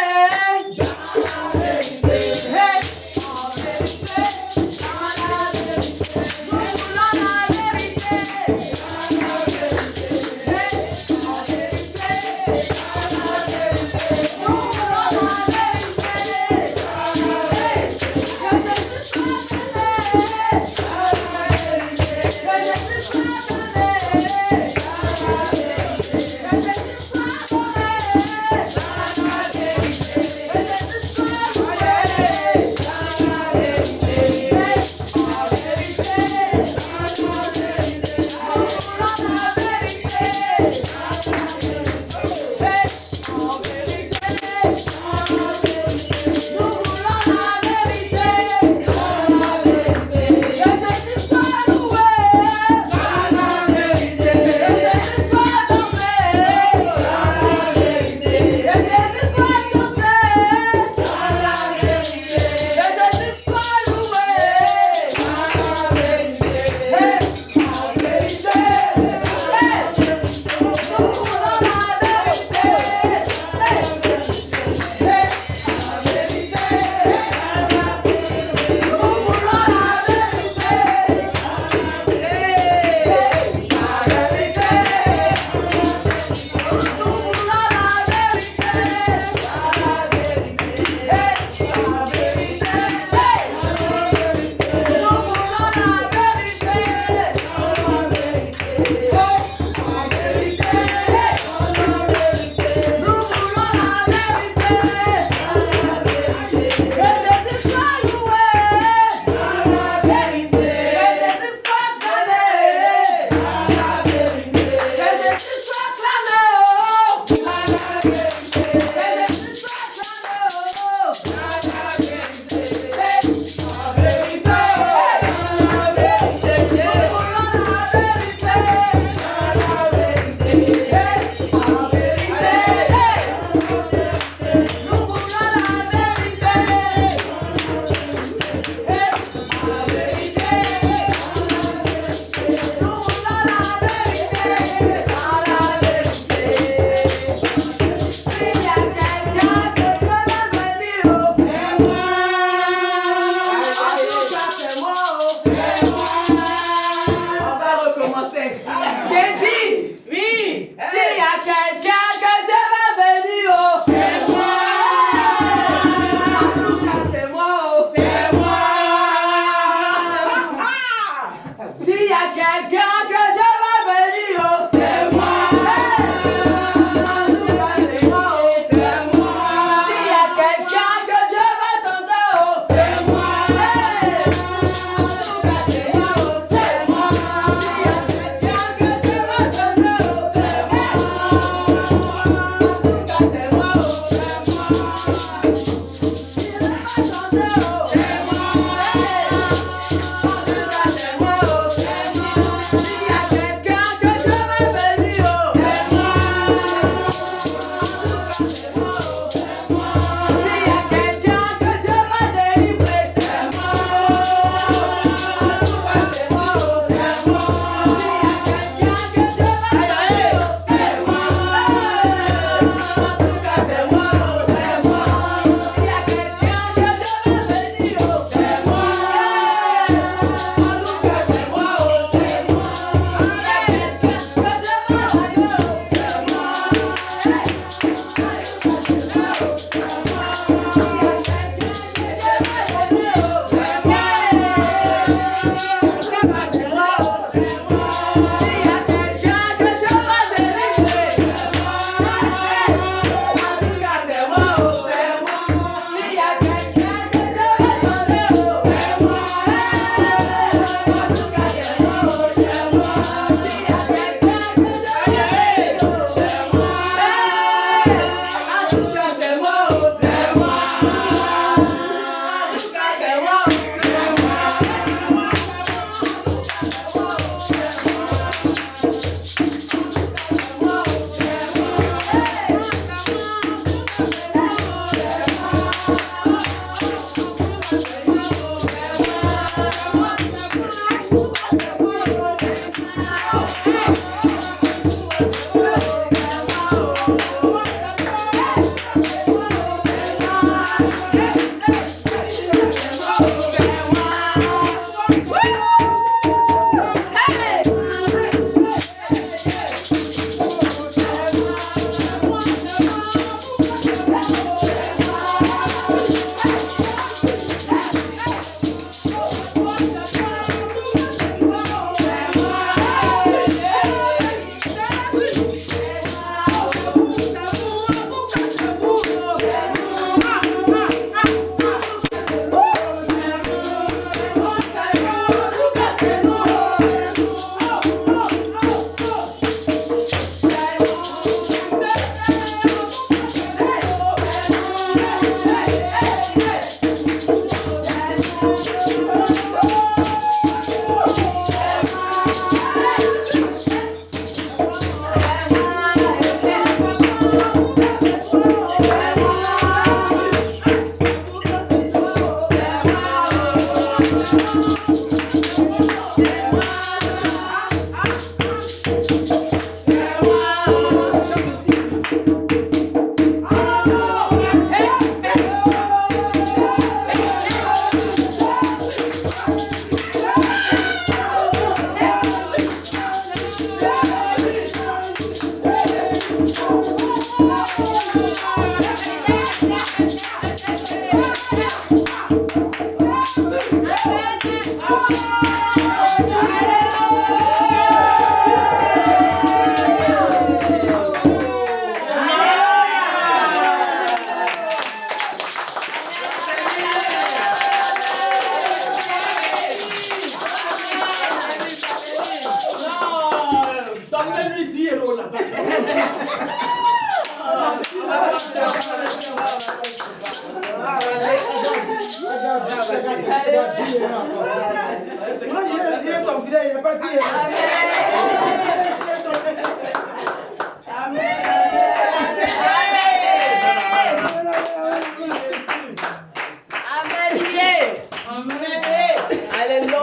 Alléluia.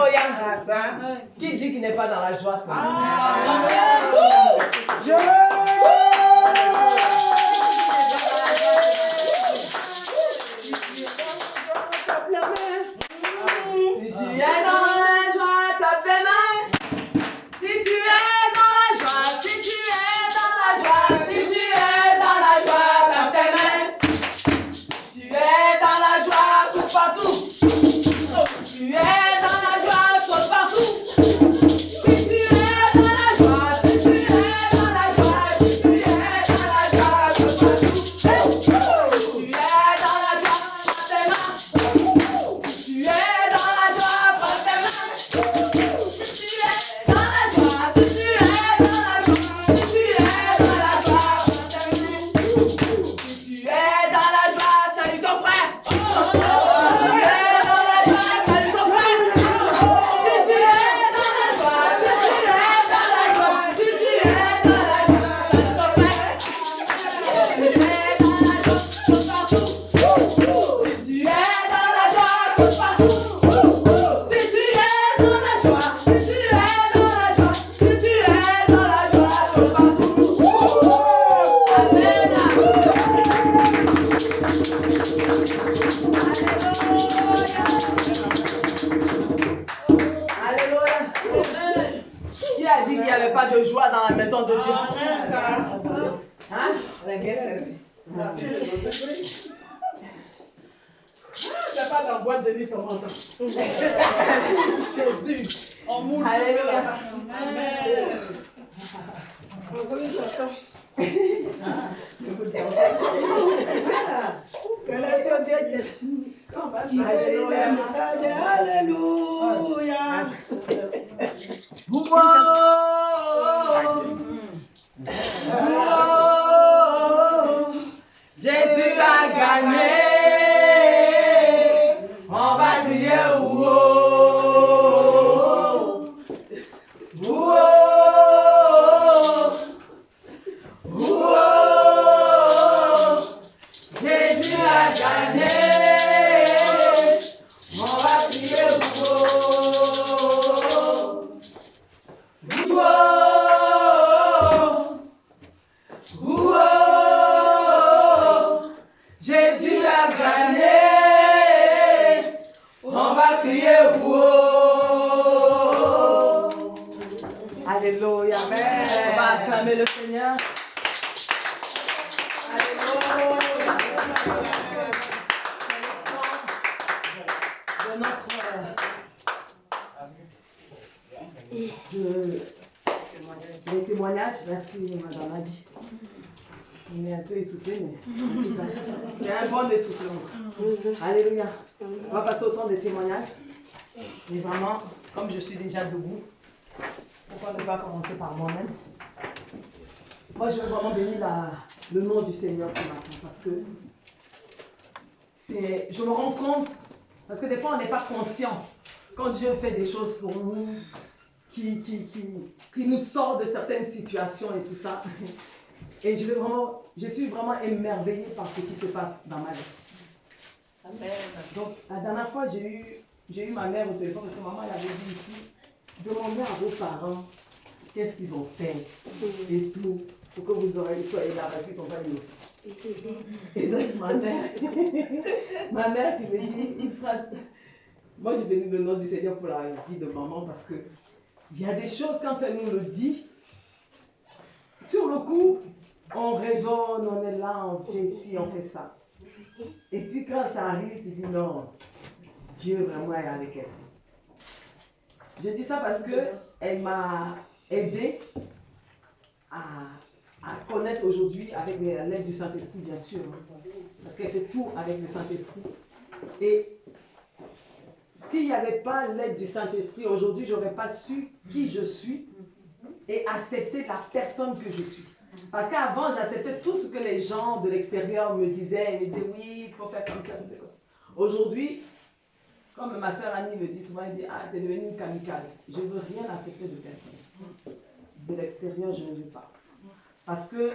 Qui dit qu'il n'est pas dans la joie ce Si tu es dans la joie, tape tes mains. Si tu es dans la joie, si tu es dans la joie, si tu es dans la joie, tape tes mains. Si tu es dans la joie, saute partout. Si tu es dans la joie, saute partout. Si tu es dans la joie, si tu es dans la joie, si tu es dans la joie, saute partout. Si tu es dans la joie, tape tes mains. Si tu es dans la joie, frappe tes mains. Si tu es dans la joie, si tu es dans la joie, si tu es dans la joie, frappe tes mains. Si tu es dans la joie, salue ton frère. Si tu es dans la joie, salue ton frère. Si tu es dans la joie, si tu es dans la joie, si tu es dans la joie, salue ton frère. Si tu es dans la joie, saute partout. Si tu es dans la joie, saute partout. Si tu es dans la joie, si tu es dans la joie, si tu es dans la joie, saute partout. Amen. Alléluia. Qui a dit qu'il n'y avait pas de joie dans la maison de Dieu? Hein? C'est pas dans boîte de nuit sur mon temps. Jésus. On moule. Alléluia. Amen. Encore une chanson. Alléluia. Jésus a gagné. On va crier Jésus a gagné. On va crier Jésus a gagné. On va crier Alléluia. Amen. On va acclamer le Seigneur. Alléluia. De notre les témoignages, merci Madame Adi. On est un peu essoufflé, mais il y a un bon essoufflement. Alléluia. On va passer au temps des témoignages. Et vraiment, comme je suis déjà debout, pourquoi ne pas commencer par moi-même? Moi, je veux vraiment bénir le nom du Seigneur ce matin parce que je me rends compte, parce que des fois, on n'est pas conscient quand Dieu fait des choses pour nous, qui nous sort de certaines situations et tout ça. Et je suis vraiment émerveillée par ce qui se passe dans ma vie. Amen. Donc, la dernière fois, j'ai eu ma mère au téléphone parce que maman elle avait dit ici, demandez à vos parents qu'est-ce qu'ils ont fait et tout, pour que vous soyez là parce qu'ils ne sont pas innocents. Et donc, ma mère qui me dit une phrase, moi je bénis le nom du Seigneur pour la vie de maman parce que il y a des choses quand elle nous le dit, sur le coup, on raisonne, on est là, on fait ci, on fait ça. Et puis quand ça arrive, tu dis non, Dieu vraiment est avec elle. Je dis ça parce qu'elle m'a aidé à connaître aujourd'hui, avec l'aide du Saint-Esprit bien sûr, parce qu'elle fait tout avec le Saint-Esprit. Et s'il n'y avait pas l'aide du Saint-Esprit, aujourd'hui, je n'aurais pas su qui je suis et accepter la personne que je suis. Parce qu'avant, j'acceptais tout ce que les gens de l'extérieur me disaient. Ils me disaient, oui, il faut faire comme ça, il faut faire comme ça. Aujourd'hui, comme ma soeur Annie me dit souvent, elle dit, ah, t'es devenue une kamikaze. Je ne veux rien accepter de personne. De l'extérieur, je ne veux pas. Parce que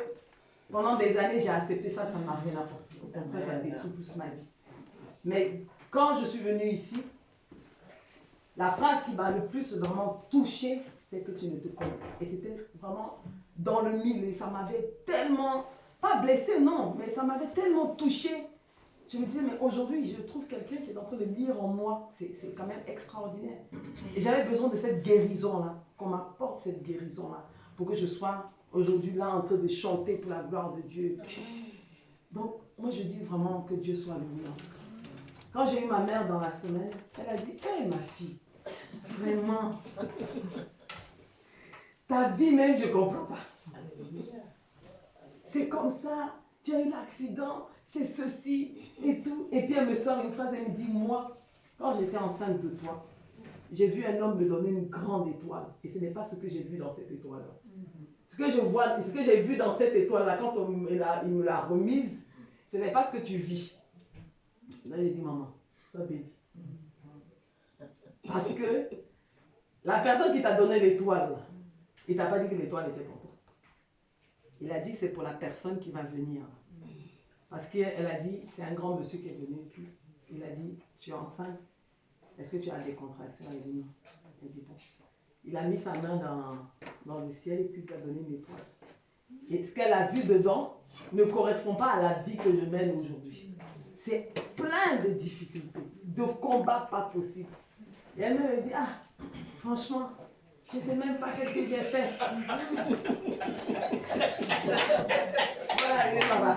pendant des années, j'ai accepté ça, ça ne m'a rien apporté. Au contraire, ça détruit plus ma vie. Mais quand je suis venue ici, la phrase qui m'a le plus vraiment touchée, c'est que tu ne te connais pas. Et c'était vraiment dans le mille. Et ça m'avait tellement, pas blessée, non, mais ça m'avait tellement touchée. Je me disais, mais aujourd'hui, je trouve quelqu'un qui est en train de lire en moi. C'est quand même extraordinaire. Et j'avais besoin de cette guérison-là, qu'on m'apporte cette guérison-là, pour que je sois aujourd'hui là en train de chanter pour la gloire de Dieu. Donc, moi, je dis vraiment que Dieu soit loué. Quand j'ai eu ma mère dans la semaine, elle a dit, hé ma fille, vraiment, ta vie même, je ne comprends pas. C'est comme ça, tu as eu l'accident, c'est ceci et tout. Et puis elle me sort une phrase, elle me dit, moi, quand j'étais enceinte de toi, j'ai vu un homme me donner une grande étoile. Et ce n'est pas ce que j'ai vu dans cette étoile-là. Ce que je vois, ce que j'ai vu dans cette étoile-là, quand il me l'a remise, ce n'est pas ce que tu vis. Là, j'ai dit, maman, sois bénie. Parce que la personne qui t'a donné l'étoile, il ne t'a pas dit que l'étoile était pour toi. Il a dit que c'est pour la personne qui va venir. Parce qu'elle a dit, c'est un grand monsieur qui est venu, puis il a dit, tu es enceinte, est-ce que tu as des contractions? Elle a dit non. Elle dit bon. Il a mis sa main dans le ciel et puis il lui a donné une étoile. Et ce qu'elle a vu dedans ne correspond pas à la vie que je mène aujourd'hui. C'est plein de difficultés, de combats pas possibles. Et elle me dit, ah, franchement, je ne sais même pas ce que j'ai fait. Voilà, il est là-bas.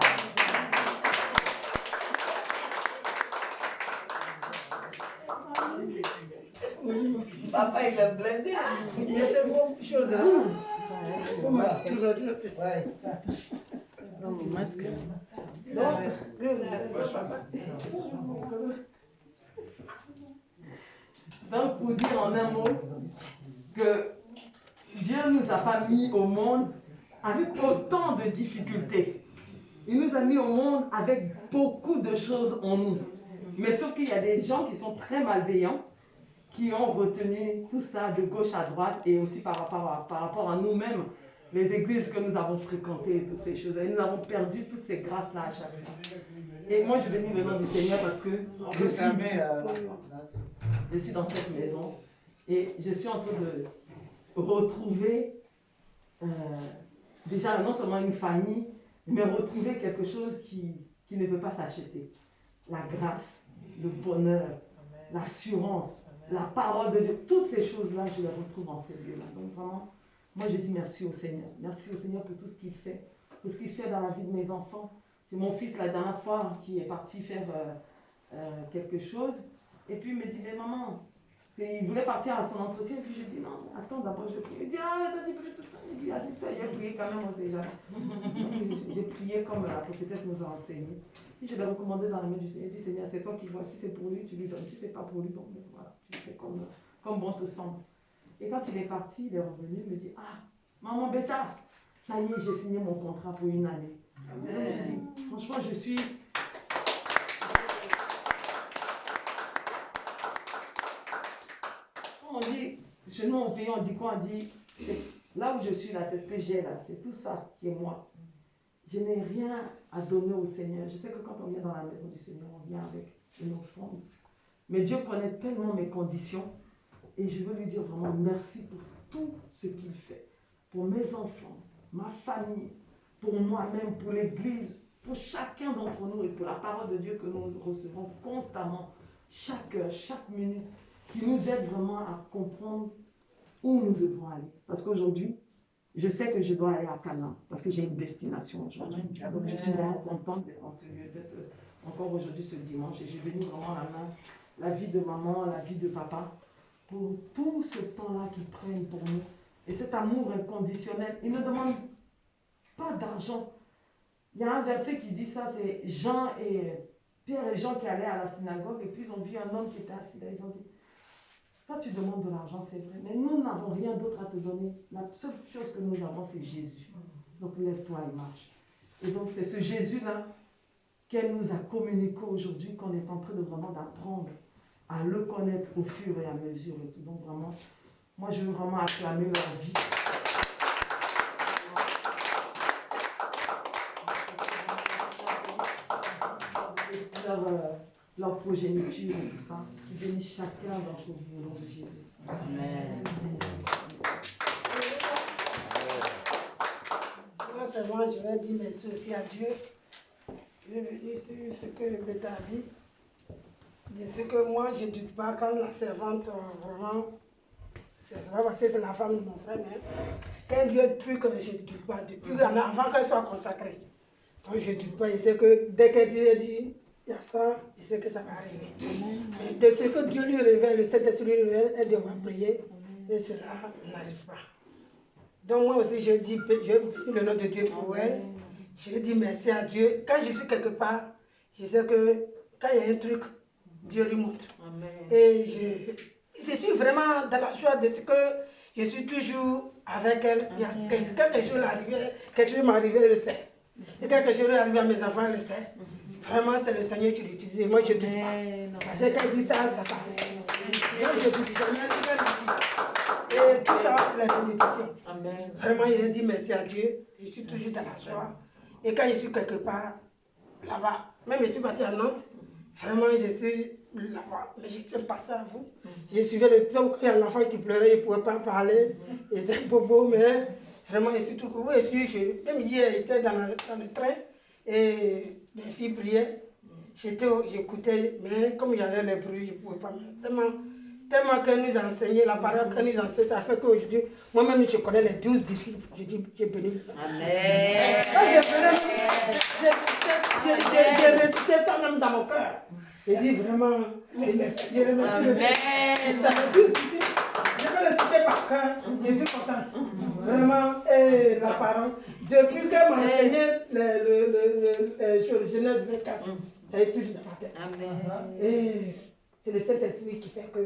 Papa, il a blindé. Il y a de bonnes choses. Mon masque. Ouais. Non, mon masque. Donc, pour dire en un mot que Dieu ne nous a pas mis au monde avec autant de difficultés. Il nous a mis au monde avec beaucoup de choses en nous. Mais sauf qu'il y a des gens qui sont très malveillants, qui ont retenu tout ça de gauche à droite et aussi par rapport à nous-mêmes, les églises que nous avons fréquentées et toutes ces choses. Et nous avons perdu toutes ces grâces-là à chaque fois. Et moi, je bénis le nom du Seigneur parce que je suis dans cette maison et je suis en train de retrouver déjà non seulement une famille, mais retrouver quelque chose qui ne peut pas s'acheter. La grâce, le bonheur, l'assurance, la parole de Dieu, toutes ces choses-là, je les retrouve en ces lieux-là. Donc vraiment, moi je dis merci au Seigneur. Merci au Seigneur pour tout ce qu'il fait, pour ce qu'il fait dans la vie de mes enfants. C'est mon fils la dernière fois qui est parti faire quelque chose, et puis il me dit, mais maman, parce qu'il voulait partir à son entretien, puis je dis, non, attends, d'abord je prie. Il dit, ah, t'as dit plus tout le temps. Il dit, assis-toi, il a prié quand même, on sait jamais. J'ai prié comme la prophétesse nous a enseigné. Puis je l'ai recommandé dans la main du Seigneur. Il dit, Seigneur, c'est toi qui vois. Si c'est pour lui, tu lui donnes. Si c'est pas pour lui, bon, voilà, tu fais comme bon te semble. Et quand il est parti, il est revenu, il me dit, ah, maman Beta, ça y est, j'ai signé mon contrat pour une année. Et donc j'ai dit, franchement, je suis... On dit, chez nous au pays, on dit quoi? On dit, là où je suis là, c'est ce que j'ai là, c'est tout ça qui est moi. Je n'ai rien à donner au Seigneur. Je sais que quand on vient dans la maison du Seigneur, on vient avec une offrande. Mais Dieu connaît tellement mes conditions et je veux lui dire vraiment merci pour tout ce qu'il fait. Pour mes enfants, ma famille, pour moi-même, pour l'Église, pour chacun d'entre nous et pour la parole de Dieu que nous recevons constamment, chaque heure, chaque minute, qui nous aide vraiment à comprendre où nous devons aller. Parce qu'aujourd'hui, je sais que je dois aller à Canaan, parce que j'ai une destination aujourd'hui. Donc je suis vraiment contente d'être en ce lieu, d'être encore aujourd'hui ce dimanche. Et j'ai béni vraiment la vie de maman, la vie de papa, pour tout ce temps-là qu'ils prennent pour nous. Et cet amour inconditionnel, ils ne demandent pas d'argent. Il y a un verset qui dit ça, c'est Pierre et Jean qui allaient à la synagogue, et puis ils ont vu un homme qui était assis là, ils ont dit, toi, tu demandes de l'argent, c'est vrai, mais nous n'avons rien d'autre à te donner. La seule chose que nous avons, c'est Jésus. Donc lève-toi et marche. Et donc c'est ce Jésus-là qu'elle nous a communiqué aujourd'hui, qu'on est en train de vraiment d'apprendre à le connaître au fur et à mesure. Et tout. Donc vraiment, moi je veux vraiment acclamer leur vie. Leur progéniture et tout ça. Je bénis chacun d'entre vous au nom de Jésus. Amen. Moi seulement, je vais dire merci aussi à Dieu. Je vais dire ce que Beta a dit. De ce que moi, je ne doute pas quand la servante, vraiment, c'est pas parce que c'est la femme de mon frère, mais quand Dieu est truc, je ne doute pas. Depuis avant qu'elle soit consacrée. Donc je ne doute pas. Je sais que dès qu'elle dit, il y a ça, je sais que ça va arriver. Mais de ce que Dieu lui révèle, le Saint-Esprit lui révèle, elle devra prier et cela n'arrive pas. Donc moi aussi, je bénis le nom de Dieu pour elle. Je dis merci à Dieu. Quand je suis quelque part, je sais que quand il y a un truc, Dieu lui montre. Amen. Et je suis vraiment dans la joie de ce que je suis toujours avec elle. Il y a quelque chose m'arrivait, elle le sait. Et quelque chose est arrivé à mes enfants, elle le sait. Vraiment, c'est le Seigneur qui l'utilise. Moi, je ne doute pas. Parce que quand il dit ça, ça s'arrive. Moi, je ne doute jamais. Et tout ça, c'est la bénédiction. Amen. Vraiment, je dis merci à Dieu. Je suis toujours dans la joie. Et quand je suis quelque part, là-bas, même je suis partie à Nantes, vraiment, je suis là-bas. Mais je ne tiens pas ça à vous. Je suivais le temps quand il y a l'enfant qui pleurait, il ne pouvait pas parler. Il était bobo, mais vraiment, je suis tout court. Même hier, j'étais dans le train et les filles priaient. J'écoutais, mais comme il y avait les bruits, je ne pouvais pas. Tellement que nous enseignons, la parole que nous enseignons, ça fait qu'aujourd'hui, moi-même, je connais les 12 disciples. Je dis, j'ai béni. Amen. Quand j'ai récité ça même dans mon cœur. J'ai dit vraiment, je remercie le Seigneur. Ça fait 12 disciples. Je vais le citer par cœur. Je suis contente. Vraiment, et la parole. Depuis qu'elle m'a enseigné le Genèse 24, ça a été toujours dans ma tête. Amen. Et c'est le Saint-Esprit qui fait que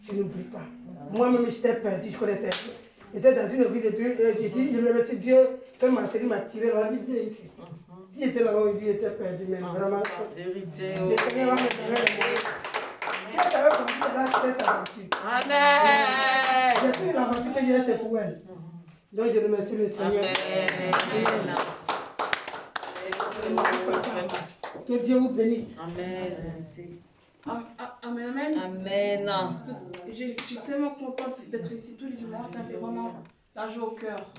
je n'oublie pas. Moi-même, j'étais perdu, je connaissais. J'étais dans une église et puis j'ai dit, je remercie Dieu que Marcel m'a tiré, il m'a dit, viens ici. Si j'étais là-bas, il était perdu, mais vraiment. Vérité. Le Seigneur va me donner le moyen. Si elle avait compris, là, c'était sa aventure. Amen. J'ai pris l'aventure que Dieu c'est pour elle. Donc je remercie le Seigneur. Amen. Que Dieu vous bénisse. Amen. Amen, amen. Amen. Je suis tellement contente d'être ici tous les dimanches, ça fait vraiment la joie au cœur.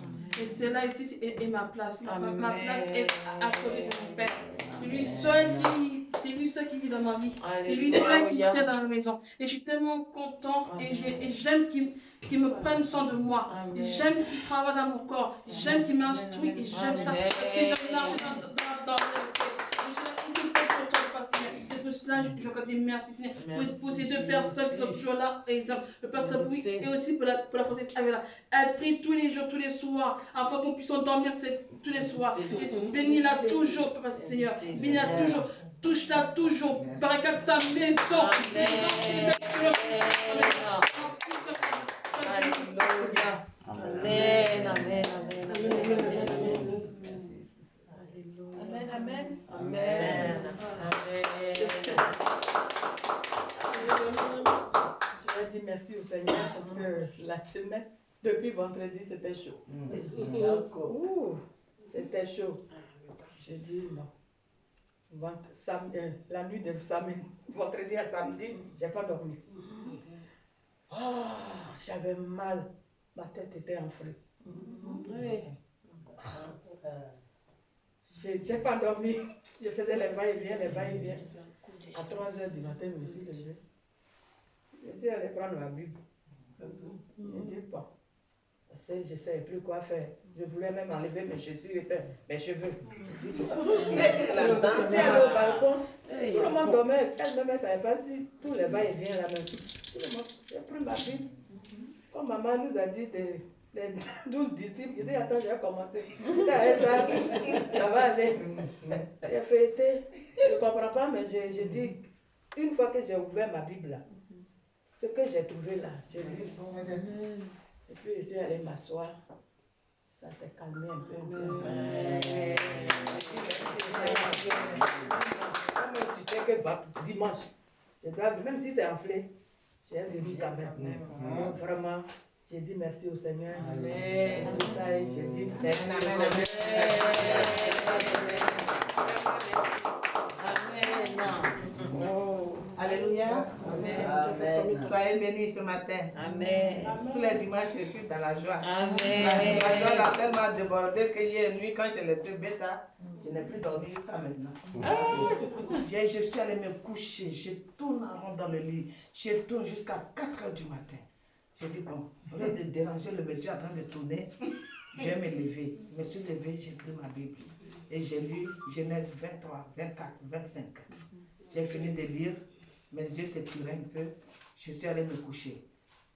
Et c'est là ici est ma place. Ma place est à côté de mon Père. C'est lui seul qui vit dans ma vie. C'est lui seul qui sert dans la maison. Et je suis tellement contente et j'aime qu'il me prenne soin de moi. J'aime qu'il travaille dans mon corps. J'aime qu'il m'instruit et j'aime ça. Parce que j'aime marcher dans pour cela, je veux dire merci Seigneur pour ces deux personnes qui sont toujours là, exemple, le pasteur Bouy et aussi pour la française Avela. Elle prie tous les jours, tous les soirs, afin qu'on puisse endormir tous les soirs. Et bénis-la toujours, Papa Seigneur. Bénis-la toujours, touche-la toujours, barricade sa maison. Amen, amen, amen, amen. Amen, amen. Amen. Je vais dire merci au Seigneur parce que la semaine, depuis vendredi, c'était chaud. C'était chaud. J'ai dit non. La nuit de vendredi à samedi, je n'ai pas dormi. J'avais mal. Ma tête était enflée. Je n'ai pas dormi. Je faisais les va-et-vient, les va-et-vient. À 3h du matin, je me suis levée. Je suis allée prendre ma Bible. Je ne dis pas. Parce que je ne savais plus quoi faire. Je voulais même enlever mes cheveux. Je suis allée au balcon. Tout le monde dormait. Elle ne savait pas si tout le va-et-vient là même. Tout le monde. J'ai pris ma Bible. Comme maman nous a dit les 12 disciples, je dis attends, je vais commencer. Ça va aller. J'ai fêté. Je ne comprends pas, mais j'ai dit, une fois que j'ai ouvert ma Bible là, ce que j'ai trouvé là, j'ai lu. Et puis je suis allée m'asseoir. Ça s'est calmé un peu. Comme tu sais que dimanche, je dois, même si c'est enflé, j'ai venu quand même. Donc vraiment, j'ai dit merci au Seigneur. Amen. Tout ça, et j'ai dit merci au Seigneur. Alléluia. Amen. Soyez bénis ce matin. Amen. Tous les dimanches, je suis dans la joie. Amen. La joie a tellement débordé que hier nuit, quand j'ai laissé Beta, je n'ai plus dormi jusqu'à maintenant. Je suis allée me coucher, je tourne en rond dans le lit, je tourne jusqu'à 4 h du matin. J'ai dit, bon, au lieu de déranger le monsieur en train de tourner, je vais me lever. Je me suis levé, j'ai pris ma Bible et j'ai lu Genèse 23, 24, 25. J'ai fini de lire, mes yeux s'étiraient un peu, je suis allée me coucher.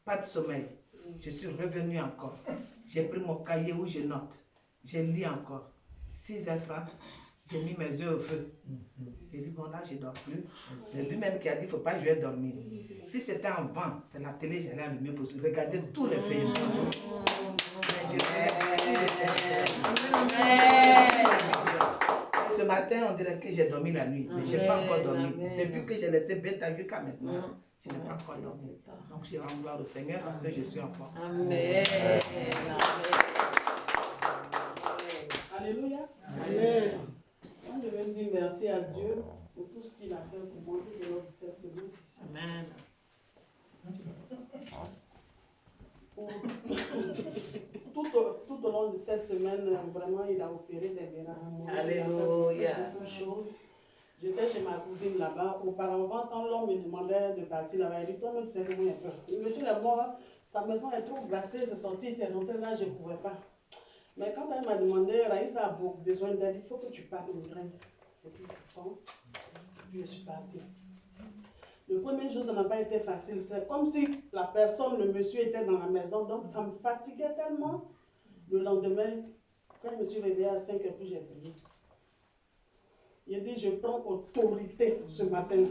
Pas de sommeil, je suis revenue encore. J'ai pris mon cahier où je note, j'ai lu encore. 6h30, j'ai mis mes yeux au feu. J'ai dit, bon là, je ne dors plus. C'est lui-même qui a dit, il ne faut pas que je vais dormir. Si c'était en vent, c'est la télé, j'allais allumer pour regarder tous les films. Mais je ce matin, on dirait que j'ai dormi la nuit, mais je n'ai pas encore dormi. Depuis que j'ai laissé Beta jusqu'à maintenant, je n'ai pas encore dormi. Donc je rends gloire au Seigneur parce que je suis en forme. Amen. Alléluia. Amen. Moi, je veux dire merci à Dieu pour tout ce qu'il a fait pour moi tout au long de cette semaine. Amen. Tout au long de cette semaine, vraiment, il a opéré des miracles. Alléluia. Beaucoup de choses. J'étais chez ma cousine là-bas. Auparavant, quand l'homme me demandait de partir là-bas, il dit, toi-même, tu sais comment il y a peur. Le monsieur est mort, sa maison est trop glacée, c'est sorti, il s'est rentré là, je ne pouvais pas. Mais quand elle m'a demandé, Raïssa a besoin d'aide, il faut que tu partes au grain. Et puis, je suis partie. Le premier jour, ça n'a pas été facile. C'est comme si la personne, le monsieur était dans la maison, donc ça me fatiguait tellement. Le lendemain, quand je me suis réveillée à 5 h, puis j'ai prié. Il a dit, je prends autorité ce matin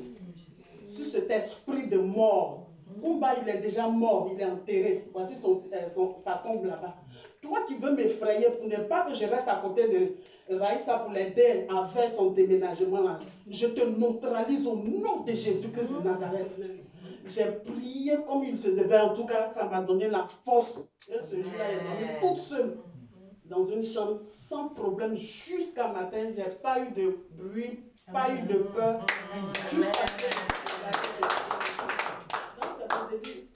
sur cet esprit de mort. Kumba, il est déjà mort, il est enterré. Voici sa tombe là-bas. Toi qui veux m'effrayer pour ne pas que je reste à côté de Raïssa pour l'aider à faire son déménagement là, je te neutralise au nom de Jésus-Christ de Nazareth. J'ai prié comme il se devait. En tout cas, ça m'a donné la force. Et ce jour-là, elle est dormi toute seule dans une chambre sans problème jusqu'à matin. Je n'ai pas eu de bruit, pas eu de peur. Jusqu'à ce que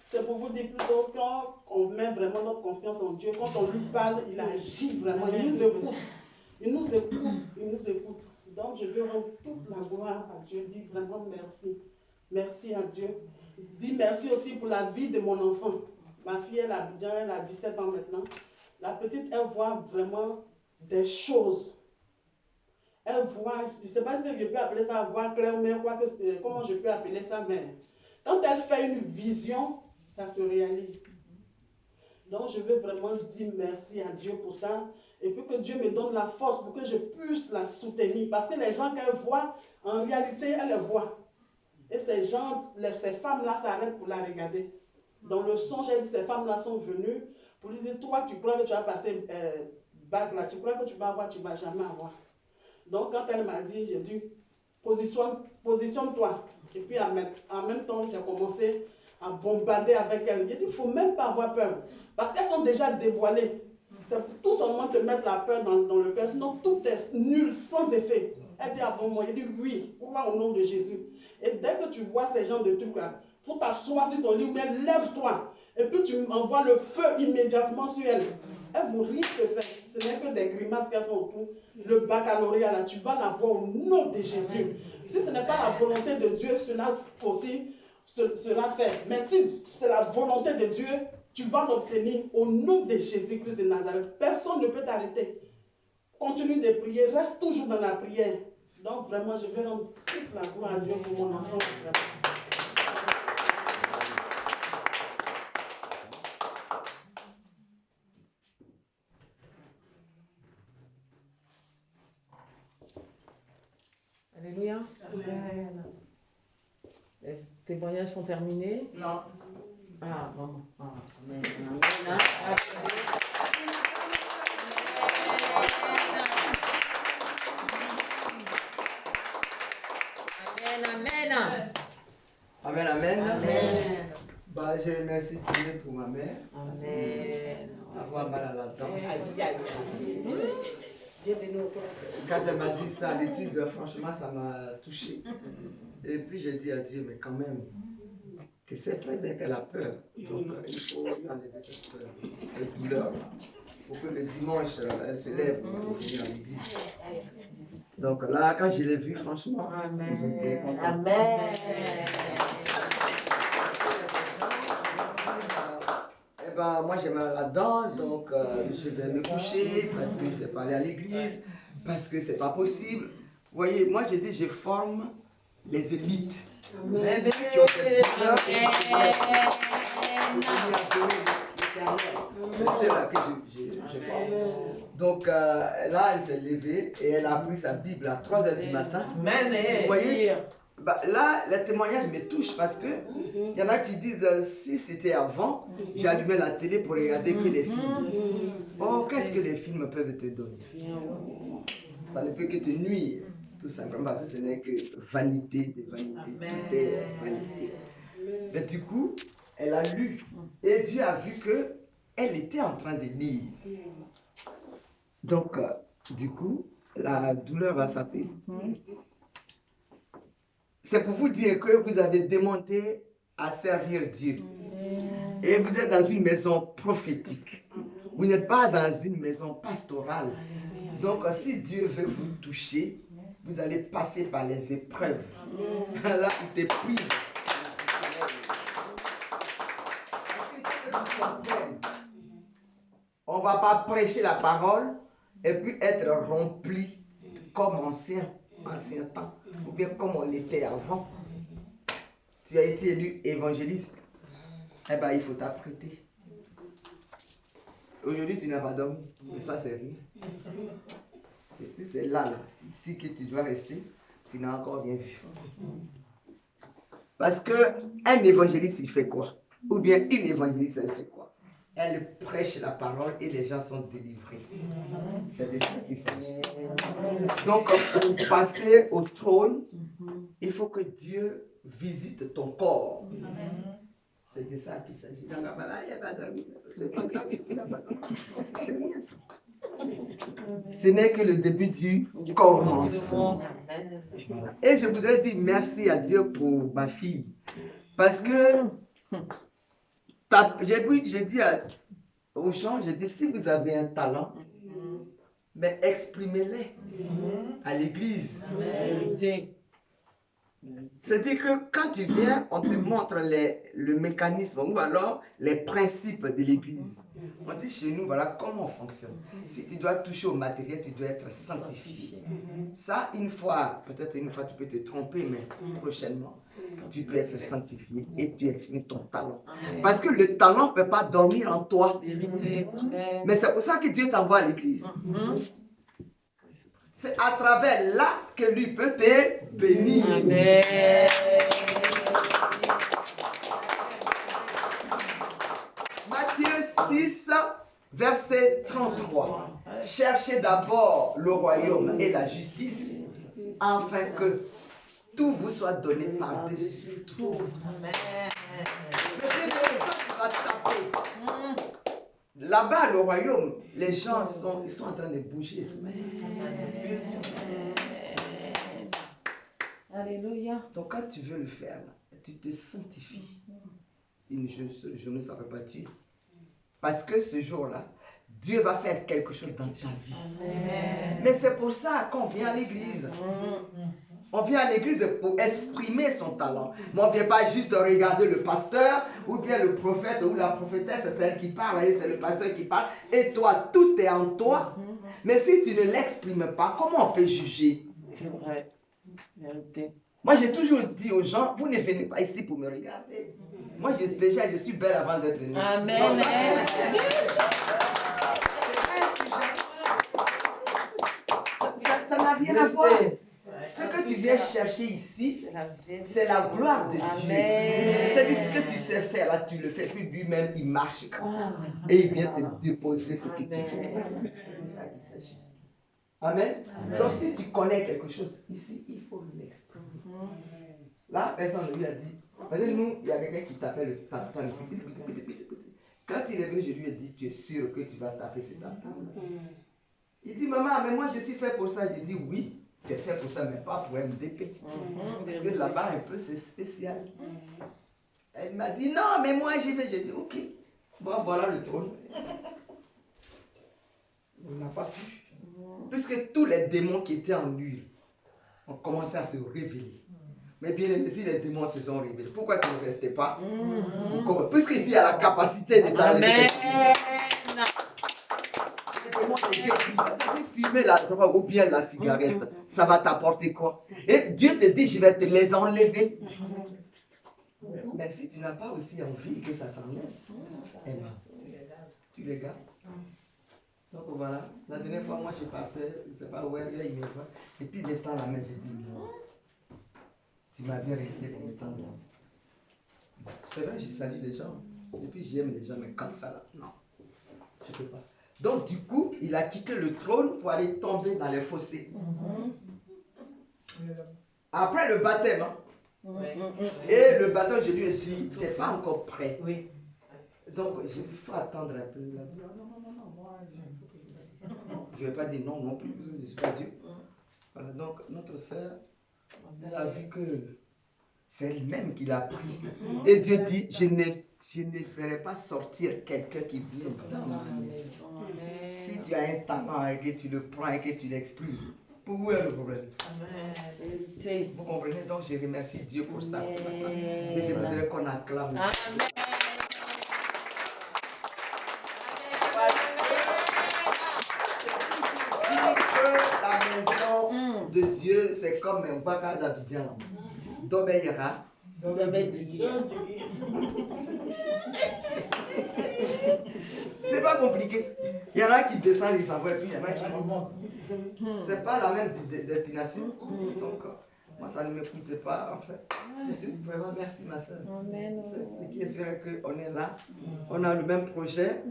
c'est pour vous dire plutôt quand on met vraiment notre confiance en Dieu, quand on lui parle, il agit vraiment, il nous écoute. Il nous écoute, il nous écoute. Donc je veux rendre toute la gloire à Dieu. Dis vraiment merci. Merci à Dieu. Dis merci aussi pour la vie de mon enfant. Ma fille, elle a 17 ans maintenant. La petite, elle voit vraiment des choses. Elle voit, je ne sais pas si je peux appeler ça voir clair, mais comment je peux appeler ça, mais quand elle fait une vision, ça se réalise. Donc je veux vraiment dire merci à Dieu pour ça. Et puis que Dieu me donne la force pour que je puisse la soutenir. Parce que les gens qu'elle voit, en réalité, elle les voit. Et ces gens, ces femmes-là s'arrêtent pour la regarder. Dans le songe, elle dit, ces femmes-là sont venues pour lui dire, toi, tu crois que tu vas passer bac là, tu crois que tu vas avoir, tu ne vas jamais avoir. Donc quand elle m'a dit, j'ai dit, positionne-toi. Et puis en même temps, j'ai commencé à bombarder avec elle. J'ai dit, il ne faut même pas avoir peur. Parce qu'elles sont déjà dévoilées. C'est tout seulement te mettre la peur dans le cœur. Sinon, tout est nul, sans effet. Elle dit, ah bon, moi, j'ai dit, oui, crois au nom de Jésus. Et dès que tu vois ces genres de trucs-là, il faut t'asseoir sur ton lit, mais lève-toi. Et puis tu envoies le feu immédiatement sur elle. Elles vont rien te faire. Ce n'est que des grimaces qu'elles font autour. Le baccalauréat, là, tu vas l'avoir au nom de Jésus. Si ce n'est pas la volonté de Dieu, cela aussi sera fait. Mais si c'est la volonté de Dieu, tu vas l'obtenir au nom de Jésus-Christ de Nazareth. Personne ne peut t'arrêter. Continue de prier, reste toujours dans la prière. Donc vraiment, je vais rendre toute la gloire à Dieu pour mon enfant. Alléluia. Amen. Les témoignages sont terminés? Non. Ah, bon. Ah, amen. Amen. Amen. Amen, amen. Bah, je remercie Dieu pour ma mère. Amen. Avoir mal à la dent. Bienvenue au club. Quand elle m'a dit ça, l'étude, franchement, ça m'a touché. Et puis j'ai dit à Dieu, mais quand même, tu sais très bien qu'elle a peur. Donc il faut lui enlever cette peur, cette douleur. Pour que le dimanche, elle se lève pour venir à l'église. Donc là, quand je l'ai vue, franchement, j'étais content. Amen. Eh ben, moi j'ai mal à la dent, donc je vais me coucher parce que je vais pas aller à l'église, parce que c'est pas possible. Vous voyez, moi j'ai dit, je forme les élites. Amen. Ceux qui ont cette douleur, c'est ceux-là que je forme. Donc là, elle s'est levée et elle a pris sa Bible à 3h du matin. Amen. Vous voyez, bah, là, le témoignage me touche parce que il y en a qui disent si c'était avant, j'allumais la télé pour regarder que les films. Oh, qu'est-ce que les films peuvent te donner? Ça ne peut que te nuire, tout simplement, parce que ce n'est que vanité de vanité. Tout est vanité. Mais du coup, elle a lu et Dieu a vu que elle était en train de lire. Donc, du coup, la douleur va s'apaiser. C'est pour vous dire que vous avez démonté à servir Dieu. Et vous êtes dans une maison prophétique. Vous n'êtes pas dans une maison pastorale. Donc, si Dieu veut vous toucher, vous allez passer par les épreuves. Là, il t'épuise. On ne va pas prêcher la parole et puis être rempli comme ancien temps, ou bien comme on l'était avant. Tu as été élu évangéliste, eh bien il faut t'apprêter. Aujourd'hui tu n'as pas dormi, mais ça c'est rien. Si c'est là, ici que tu dois rester, tu n'as encore rien vu. Parce qu'un évangéliste il fait quoi? Ou bien une évangéliste elle fait quoi? Elle prêche la parole et les gens sont délivrés. C'est de ça qu'il s'agit. Donc, pour passer au trône, il faut que Dieu visite ton corps. C'est de ça qu'il s'agit. Donc, il n'y a pas dormi. C'est pas grave, il n'a pas dormi. C'est rien ça. Ce n'est que le début du commencement. Et je voudrais dire merci à Dieu pour ma fille. Parce que j'ai dit aux gens, j'ai dit, si vous avez un talent, mais exprimez-les à l'église. C'est-à-dire que quand tu viens, on te montre le mécanisme ou alors les principes de l'église. On dit chez nous, voilà comment on fonctionne. Si tu dois toucher au matériel, tu dois être sanctifié. Ça, une fois, peut-être une fois, tu peux te tromper, mais prochainement, tu peux être sanctifié et tu exprimes ton talent. Parce que le talent ne peut pas dormir en toi. Mais c'est pour ça que Dieu t'envoie à l'église. C'est à travers là que lui peut te bénir. Amen. Matthieu 6, verset 33. Cherchez d'abord le royaume et la justice, afin que tout vous soit donné par-dessus tout. Amen. Là-bas, le royaume, les gens ils sont en train de bouger. Alléluia. Donc quand tu veux le faire, tu te sanctifies. Une journée, ça ne peut pas tuer. Parce que ce jour-là, Dieu va faire quelque chose dans ta vie. Amen. Mais c'est pour ça qu'on vient à l'église. On vient à l'église pour exprimer son talent. Mais on ne vient pas juste regarder le pasteur ou bien le prophète ou la prophétesse, c'est celle qui parle, c'est le pasteur qui parle. Et toi, tout est en toi. Mais si tu ne l'exprimes pas, comment on peut juger? C'est vrai. Vérité. Moi, j'ai toujours dit aux gens, vous ne venez pas ici pour me regarder. Moi, je suis belle avant d'être née. Amen. Donc, ça n'a rien à voir. Ce que tu viens chercher ici, c'est la gloire de Dieu. C'est ce que tu sais faire, là, tu le fais, puis lui-même, il marche comme ça. Et il vient te déposer ce que tu fais. C'est de ça qu'il s'agit. Amen. Donc, si tu connais quelque chose ici, il faut l'exprimer. La personne lui a dit, parce que nous, il y a quelqu'un qui t'appelle tam-tam ici. Quand il est venu, je lui ai dit, tu es sûr que tu vas taper ce tam-tam? Il dit, maman, mais moi je suis fait pour ça. J'ai dit, oui, tu es fait pour ça, mais pas pour MDP. Parce que là-bas, un peu, c'est spécial. Elle m'a dit, non, mais moi j'y vais. J'ai dit, ok, bon, voilà le trône. On n'a pas pu. Puisque tous les démons qui étaient en lui ont commencé à se révéler. Mais bien aimé, si les démons se sont révélés, pourquoi tu ne restais pas? Puisque ici, il y a la capacité de Amen. Fumer la drogue ou bien la cigarette, ça va t'apporter quoi? Et Dieu te dit, je vais te les enlever. Mais si tu n'as pas aussi envie que ça s'enlève, eh ben, tu les gardes. Donc voilà, la dernière fois, moi je partais, je ne sais pas où elle est, il me voit, et puis il me tend la main, j'ai dit, non, tu m'as bien réglé pour me tendre la main. C'est vrai, j'ai sali les gens, et puis j'aime les gens, mais comme ça là, non, je ne peux pas. Donc du coup, il a quitté le trône pour aller tomber dans les fossés. Après le baptême, hein, et le baptême, je lui ai dit, tu n'es pas encore prêt. Oui. Donc, il faut attendre un peu. Il a dit, non, moi, je ne vais pas dire non, non plus, je ne suis pas Dieu. Voilà, donc, notre sœur, elle a vu que c'est elle-même qui l'a pris. Et Dieu dit, je ne ferai pas sortir quelqu'un qui vient dans ma maison. Si tu as un talent et que tu le prends et que tu l'exprimes, pour où est le problème? Vous comprenez? Donc, je remercie Dieu pour ça ce matin. Et je voudrais qu'on acclame. Amen. La maison de Dieu, c'est comme un baka d'Abidjan. Dobeyera. C'est pas compliqué. Il y en a qui descendent, ils s'en vont, et puis il y en a qui montent. C'est pas la même destination. Donc, moi, ça ne m'écoute pas, en fait. Je suis vraiment, merci ma soeur. Ce qui est sûr qu'on est là. On a le même projet,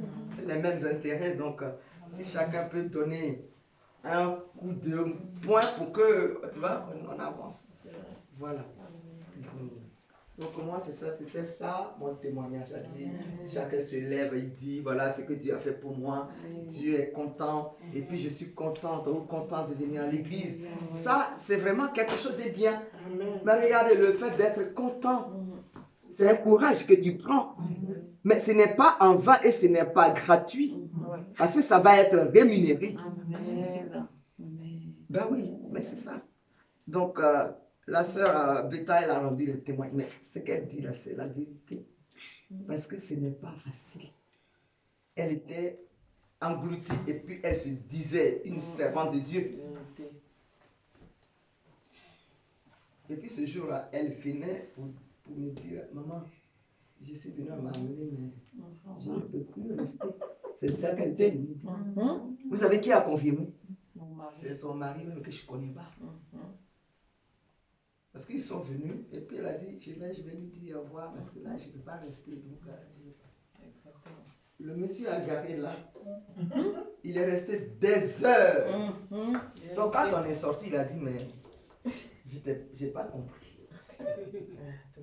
les mêmes intérêts. Donc, si chacun peut donner un coup de poing pour que, tu vois, on avance. Voilà. Donc moi, c'est ça, c'était ça mon témoignage. Chacun se lève, il dit, voilà ce que Dieu a fait pour moi. Dieu est content. Et puis je suis contente ou contente de venir à l'église. Ça, c'est vraiment quelque chose de bien. Mais regardez, le fait d'être content, c'est un courage que tu prends. Mais ce n'est pas en vain et ce n'est pas gratuit. Parce que ça va être rémunéré. Ben oui, mais c'est ça. Donc, la sœur Beta, elle a rendu le témoignage. Mais ce qu'elle dit là, c'est la vérité. Parce que ce n'est pas facile. Elle était engloutie et puis elle se disait une servante de Dieu. Et puis ce jour-là, elle venait pour me dire, maman, je suis venue à m'amener, mais je ne peux plus rester. C'est ça qu'elle était venue dire. Vous savez qui a confirmé? C'est son mari même que je ne connais pas. Parce qu'ils sont venus et puis elle a dit, je vais lui dire au revoir parce que là, je ne peux pas rester. Donc, le monsieur a garé là. Il est resté des heures. Donc quand on est sorti, il a dit, mais je n'ai pas compris.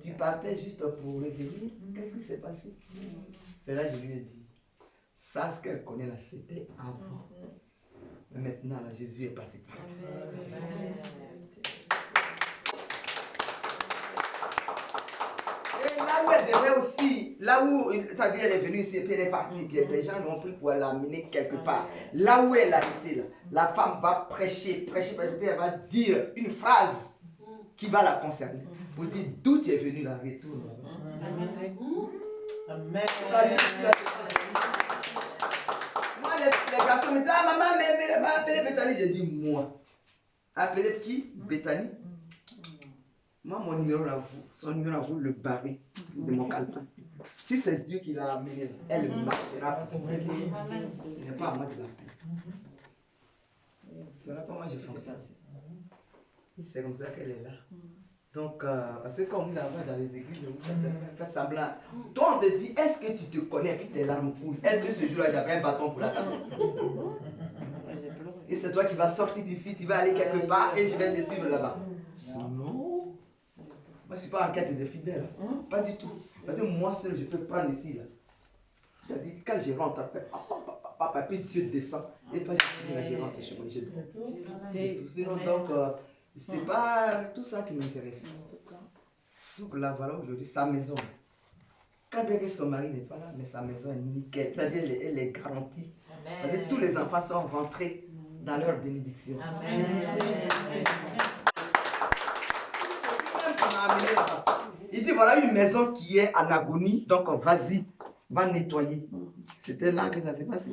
Tu partais juste pour revenir. Qu'est-ce qui s'est passé? C'est là que je lui ai dit, ça, ce qu'elle connaît là, c'était avant. Mais maintenant, là, Jésus est passé par là. Et là où elle devait aussi, là où, c'est-à-dire elle est venue ici et puis elle est partie, puis les gens l'ont pris pour l'amener quelque part. Là où elle a été, là, la femme va prêcher, puis elle va dire une phrase qui va la concerner. Vous dites d'où tu es venu là, retourne là-bas. Amen. Moi, les garçons me disent, ah maman, mais appelez Bethany. J'ai dit, moi. Appelez qui? Bethany. Moi, mon numéro à vous, son numéro à vous, le barré de mon calepin. Si c'est Dieu qui l'a amené, elle marchera pour vous. Ce n'est pas à moi de l'appeler. Voilà comment je fonctionne. C'est comme ça qu'elle est là. Donc, parce que quand vous allez dans les églises, vous faites semblant. Toi, on te dit, est-ce que tu te connais, puis tes larmes coulent? Est-ce que ce jour-là, j'avais un bâton pour la table? Et c'est toi qui vas sortir d'ici, tu vas aller quelque part et je vais te suivre là-bas. Non. je ne suis pas en quête de fidèles. Pas du tout. Parce que moi seul, je peux prendre ici. C'est-à-dire, quand je rentre, papa, puis Dieu descend. Et pas je rentre chez moi. Sinon, donc, c'est pas tout ça qui m'intéresse. Donc là, voilà, aujourd'hui, sa maison. Quand bien que son mari n'est pas là, mais sa maison est nickel. C'est-à-dire, elle est garantie. C'est-à-dire, tous les enfants sont rentrés dans leur bénédiction. Amen. Il dit, voilà une maison qui est en agonie, donc vas-y, va nettoyer. C'était là que ça s'est passé.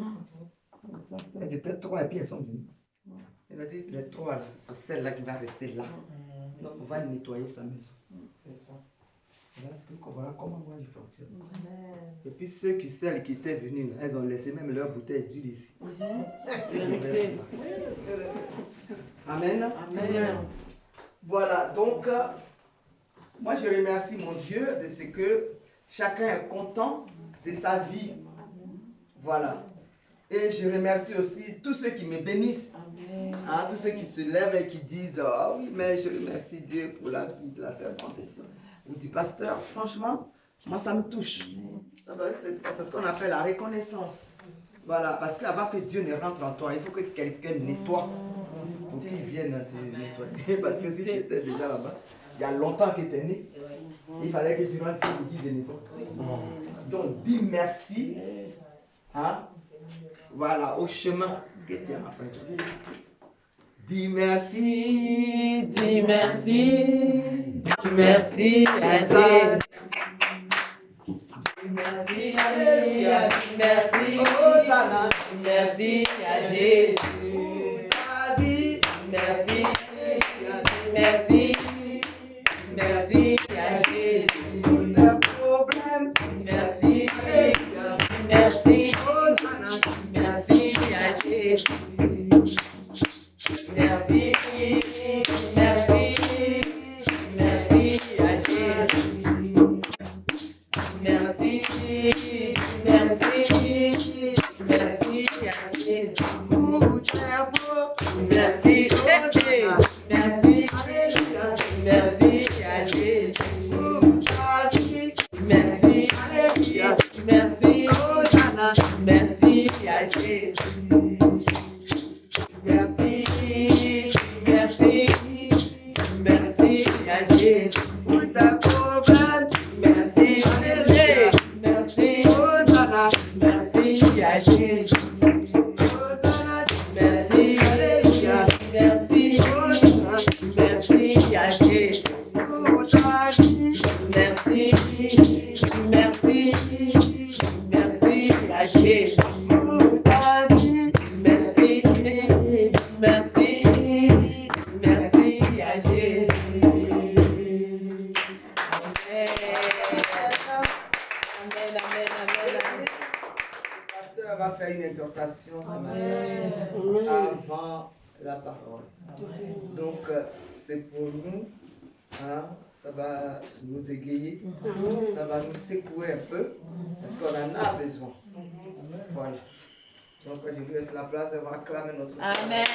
Elles étaient 3 et puis elles sont venues. Elle a dit, les 3, c'est celle-là qui va rester là. Donc on va nettoyer sa maison. Voilà comment moi je fonctionne. Et puis celles qui étaient venues, là, elles ont laissé même leur bouteille d'huile ici. Amen. Amen. Voilà, donc moi je remercie mon Dieu de ce que chacun est content de sa vie. Voilà. Et je remercie aussi tous ceux qui me bénissent. Hein, tous ceux qui se lèvent et qui disent, ah oui, mais je remercie Dieu pour la vie de la servante ou du pasteur. Franchement, moi ça me touche. C'est ce qu'on appelle la reconnaissance. Voilà, parce qu'avant que Dieu ne rentre en toi, il faut que quelqu'un nettoie pour qu'il vienne te nettoyer. Parce que si tu étais déjà là-bas, il y a longtemps que tu es né, il fallait que tu rentres ici pour qu'il te nettoie. Donc, dis merci. Hein? Voilà, au chemin que tu as emprunté. Dis merci, dis merci, dis merci à Jésus. Dis merci, alléluia, dis merci, Hosanna, dis merci à Jésus. Dis merci, dis merci, merci à Jésus. Pour le problème, merci, alléluia, merci, Hosanna, merci à Jésus. Merci, merci, merci à Jésus. Merci, merci, merci à Jésus. Merci, merci, alléluia, merci à Jésus. Merci, alléluia, merci, Hosanna, merci à Jésus. Merci, merci, merci à Jésus. Pour ta problème, merci, alléluia, merci, Hosanna, merci à Jésus. Hosanna, merci, alléluia, merci, Hosanna, merci à Jésus. Pour ta vie, merci, merci, merci à Jésus. Pour ta vie, merci, merci, merci à Jésus. Amen, amen, amen. Le pasteur va faire une exhortation avant la parole. Donc, c'est pour nous, hein, ça va nous égayer, ça va nous secouer un peu, parce qu'on en a besoin. Voilà. Donc, je vous laisse la place et on va acclamer notre Seigneur. Amen.